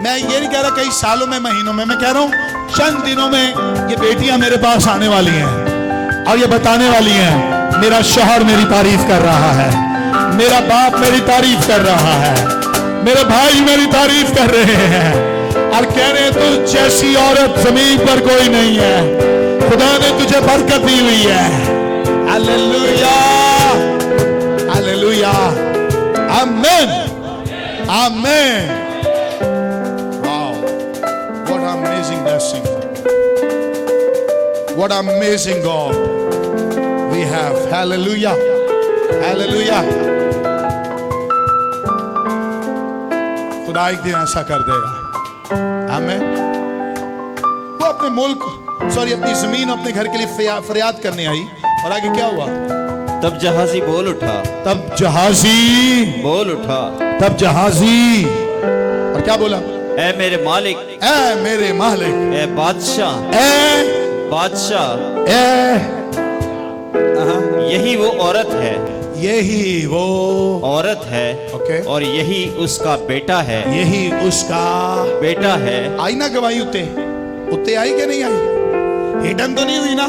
मैं ये नहीं कह रहा कई सालों में, महीनों में, मैं कह रहा हूं चंद दिनों में ये बेटियां मेरे पास आने वाली हैं। और ये बताने वाली हैं, मेरा शौहर मेरी तारीफ कर रहा है, मेरा बाप मेरी तारीफ कर रहा है, मेरे भाई मेरी तारीफ कर रहे हैं और कह रहे हैं तू जैसी औरत जमीन पर कोई नहीं है, खुदा ने तुझे बरकत दी हुई है। हालेलुया, हालेलुया, आमीन, आमीन। Wow, what an amazing blessing, what an amazing God we have. Hallelujah, hallelujah. खुदा एक दिन ऐसा कर देगा, आमीन। वो अपने मुल्क, सॉरी अपनी जमीन, अपने घर के लिए फरियाद करने आई और आगे क्या हुआ? तब जहाजी बोल उठा, तब जहाजी बोल उठा, तब जहाजी और क्या बोला? ए मेरे मालिक, ए मेरे मालिक, ए बादशाह, ए बादशाह, ए यही वो औरत है, यही वो औरत है, ओके, और यही उसका बेटा है, यही उसका बेटा है। आई ना गवाही उत्ते उत्ते आई कि नहीं आई? हिडन तो नहीं हुई ना,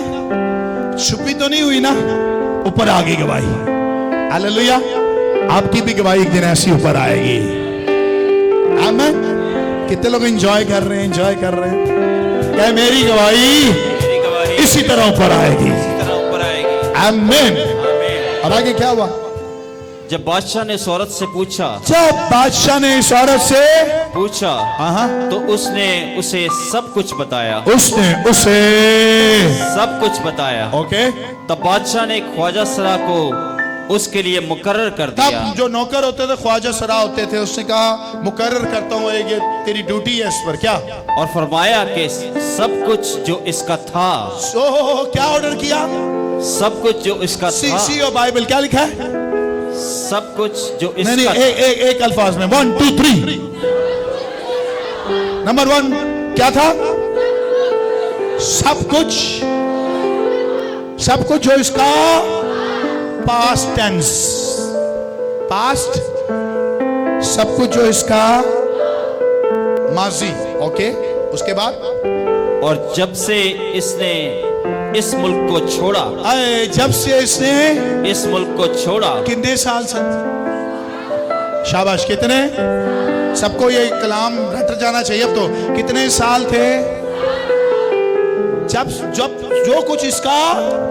छुपी तो नहीं हुई ना, ऊपर आ गई गवाही। हालेलुया, आपकी भी गवाही एक दिन ऐसी ऊपर आएगी, आमीन। कितने लोग एंजॉय कर रहे हैं, एंजॉय कर रहे हैं? क्या मेरी गवाही इसी तरह ऊपर आएगी, आमीन। और आगे क्या हुआ? जब बादशाह ने इस औरत से पूछा, जब बादशाह ने इस औरत से पूछा, हाँ, तो उसने उसे सब कुछ बताया, उसने उसे सब कुछ बताया। ओके, तब बादशाह ने ख्वाजा सरा को उसके लिए मुकर्रर कर दिया। तब जो नौकर होते थे, ख्वाजा सरा होते थे, उसने कहा मुकर्रर करता हूँ, ये तेरी ड्यूटी है इस पर। क्या? और फरमाया कि सब कुछ जो इसका था, क्या ऑर्डर किया? सब कुछ जो इसका था, सीसीओ बाइबल क्या लिखा है? सब कुछ जो इसका नहीं, एक अल्फाज में 1 2 3। नंबर 1 क्या था? सब कुछ, सब कुछ जो इसका पास्ट टेंस, पास्ट, सब कुछ जो इसका माजी। ओके, उसके बाद और जब से इसने इस मुल्क को छोड़ा, जब से इसने इस मुल्क को छोड़ा, कितने साल से? शाबाश, कितने? सबको ये कलाम रट जाना चाहिए। अब तो कितने साल थे जब जब जो कुछ इसका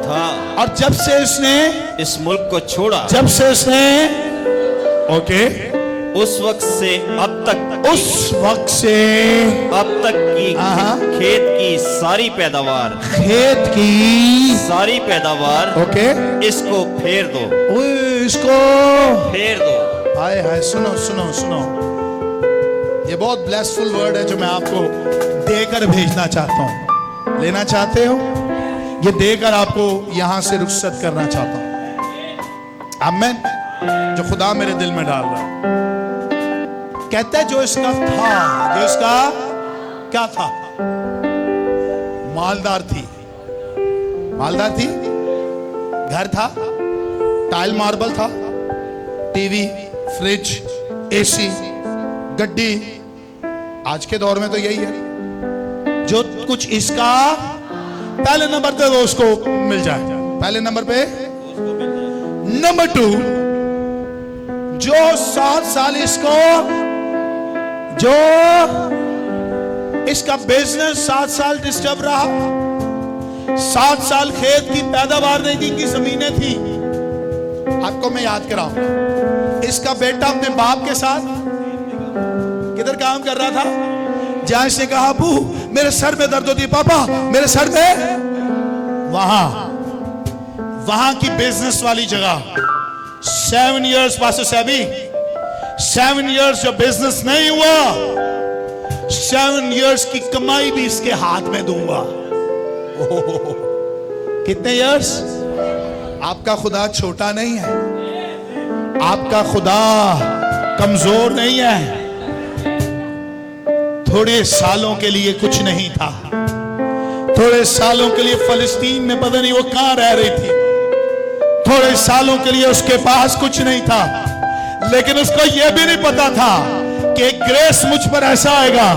था, और जब से इसने इस मुल्क को छोड़ा, जब से इसने, ओके, उस वक्त से अब तक, उस वक्त से अब तक की खेत की सारी पैदावार, खेत की सारी पैदावार, ओके, इसको फेर दो, इसको फेर दो। हाय हाय, सुनो सुनो सुनो, ये बहुत ब्लेसफुल वर्ड है जो मैं आपको देकर भेजना चाहता हूँ। लेना चाहते हो? ये देकर आपको यहां से रुखसत करना चाहता हूं, आमीन। जो खुदा मेरे दिल में डाल रहा है, कहता है जो इसका था, जो इसका क्या था? मालदार थी, मालदार थी, घर था, टाइल मार्बल था, टीवी, फ्रिज, एसी, गड्डी। आज के दौर में तो यही है, जो कुछ इसका पहले नंबर पे वो उसको मिल जाए, पहले नंबर पे। नंबर 2, जो 7 साल इसको, जो इसका बिजनेस 7 साल डिस्टर्ब रहा, 7 साल खेत की पैदावार नहीं थी, की जमीनें थी। आपको मैं याद कराऊं, इसका बेटा अपने बाप के साथ किधर काम कर रहा था? जहां इसने कहा अबू मेरे सर में दर्द होती है, पापा मेरे सर में, वहां की बिजनेस वाली जगह 7 इयर्स पास सैबी, 7 इयर्स जो बिजनेस नहीं हुआ, 7 इयर्स की कमाई भी इसके हाथ में दूंगा। कितने इयर्स? आपका खुदा छोटा नहीं है, आपका खुदा कमजोर नहीं है। थोड़े सालों के लिए कुछ नहीं था, थोड़े सालों के लिए फलस्तीन में पता नहीं वो कहां रह रही थी, थोड़े सालों के लिए उसके पास कुछ नहीं था, लेकिन उसको यह भी नहीं पता था कि एक ग्रेस मुझ पर ऐसा आएगा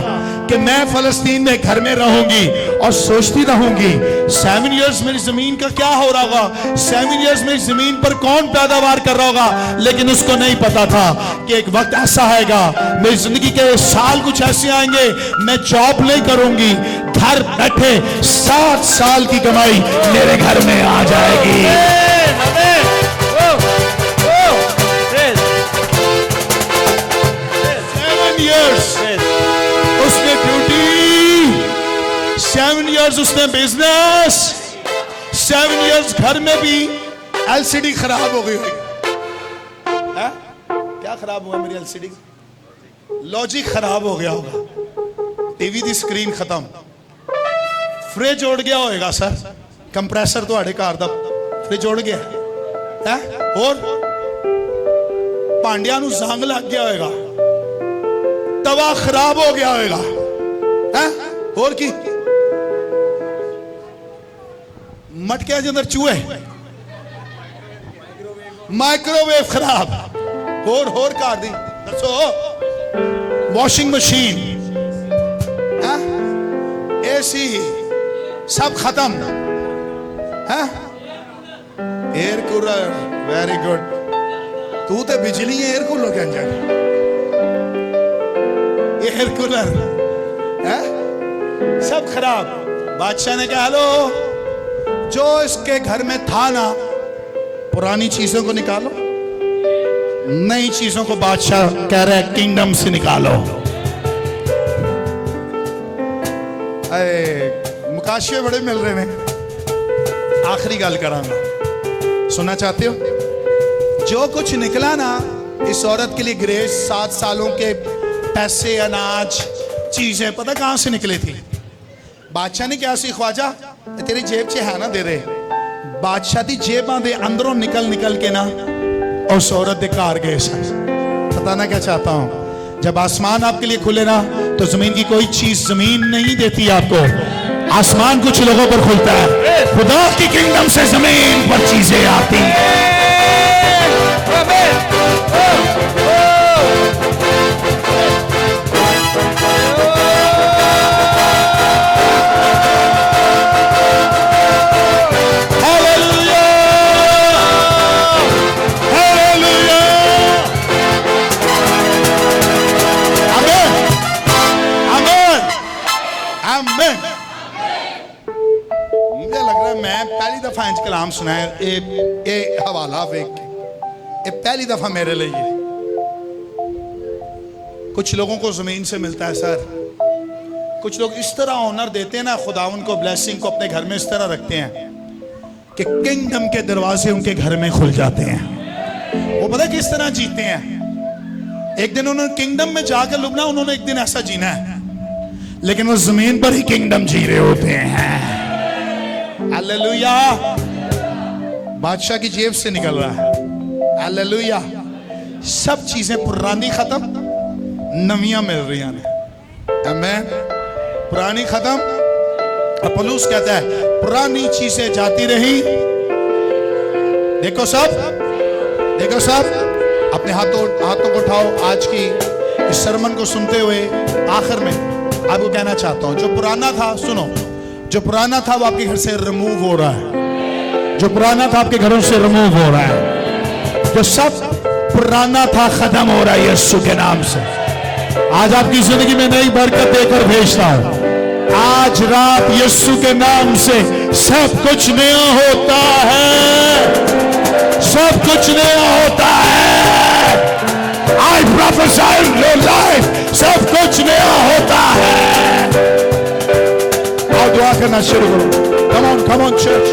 कि मैं फलस्तीन में घर में रहूंगी और सोचती रहूंगी 7 इयर्स मेरी जमीन का क्या हो रहा होगा, 7 इयर्स मेरी जमीन पर कौन पैदावार कर रहा होगा। लेकिन उसको नहीं पता था कि एक वक्त ऐसा आएगा, मेरी जिंदगी के साल कुछ ऐसे आएंगे, मैं जॉब नहीं करूंगी, घर बैठे 7 साल की कमाई मेरे घर में आ जाएगी। 7 इयर्स उसने ड्यूटी, 7 इयर्स उसने बिजनेस, 7 इयर्स घर में भी एलसीडी खराब हो गई होगी। क्या खराब हुआ मेरी एलसीडी? लॉजिक खराब हो गया होगा, टीवी की स्क्रीन खत्म, फ्रिज उड़ गया होएगा सर, कंप्रेसर ਤੁਹਾਡੇ ਘਰ ਦਾ फ्रिज उड़ गया है, और ਭਾਂਡਿਆਂ ਨੂੰ ਜ਼ੰਗ ਲੱਗ ਗਿਆ ਹੋਏਗਾ, तवा खराब हो गया होगा है, और की मटके के अंदर चूहे, माइक्रोवेव खराब, होर घर दी दसो, वॉशिंग मशीन, एसी सब खत्म है, एयर कूलर, वेरी गुड, तू तो बिजली है, एयर कूलर के अंदर एयर कूलर है सब खराब। बादशाह ने कहा हेलो, जो इसके घर में था ना, पुरानी चीजों को निकालो, नई चीजों को बादशाह कह रहा है किंगडम से निकालो। मुकाशे बड़े मिल रहे हैं। आखिरी गल करांगा, सुनना चाहते हो? जो कुछ निकला ना इस औरत के लिए ग्रेस, 7 सालों के पैसे, अनाज, चीजें, पता कहां से निकले थी? बादशाह ने क्या सी, ख्वाजा तेरी जेब च है ना दे रहे, बादशाह की जेबां दे अंदरों निकल निकल के ना उस औरत के घर गए सन। बताना क्या चाहता हूं, जब आसमान आपके लिए खुले ना, तो जमीन की कोई चीज जमीन नहीं देती आपको, आसमान कुछ लोगों पर खुलता है। खुदा की किंगडम से जमीन पर चीजें आती हैं। दफा इंज कलाम सुना है, ए हवाला वेख के, ये पहली दफा मेरे लिए। कुछ लोगों को जमीन से मिलता है सर, कुछ लोग इस तरह ऑनर देते हैं ना खुदा, उनको ब्लेसिंग को अपने घर में इस तरह रखते हैं कि किंगडम के दरवाजे उनके घर में खुल जाते हैं। वो पता किस तरह जीते हैं? एक दिन उन्होंने किंगडम में जाकर लुबना, उन्होंने एक दिन ऐसा जीना है, लेकिन वो जमीन पर ही किंगडम जी रहे होते हैं। हालेलुया, बादशाह की जेब से निकल रहा है। हालेलुया, सब चीजें पुरानी खत्म, नवियां मिल रही हैं। आमीन। पुरानी खत्म, पौलुस कहता है पुरानी चीजें जाती रही। देखो सब, देखो सब, अपने हाथों को उठाओ। आज की इस सरमन को सुनते हुए आखिर में आपको कहना चाहता हूं, जो पुराना था, सुनो, जो पुराना था वो आपके घर से रिमूव हो रहा है। जो पुराना था आपके घरों से रिमूव हो रहा है। जो सब पुराना था खत्म हो रहा है यीशु के नाम से। आज आपकी जिंदगी में नई बरकत देकर भेजता हूं। आज रात यीशु के नाम से सब कुछ नया होता है, सब कुछ नया होता है। आई प्रोफेसाई योर लाइफ, सब कुछ नया होता है। दुआ करना शुरू करो। Come on, come on church,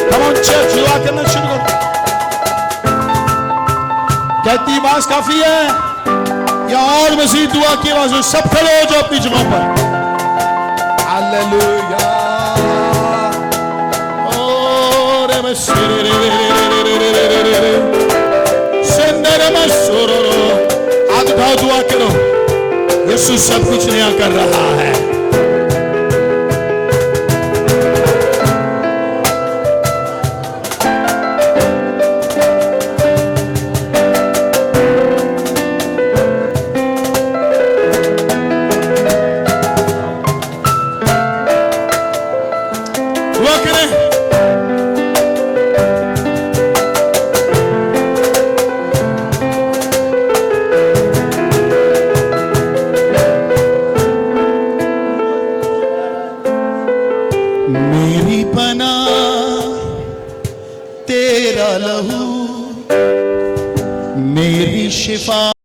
come on church, दुआ करना शुरू करो। कहती आवाज काफी है या और मजीद दुआ की आवाज? सब खड़े हो जाओ अपनी जगहों पर। हालेलुया। ओ रे मसीरे रे सेंदर मसूरो, हाथ उठाओ, दुआ करो। यीशु सब कुछ नया कर रहा है। मेरी पना तेरा लहू, मेरी शिफा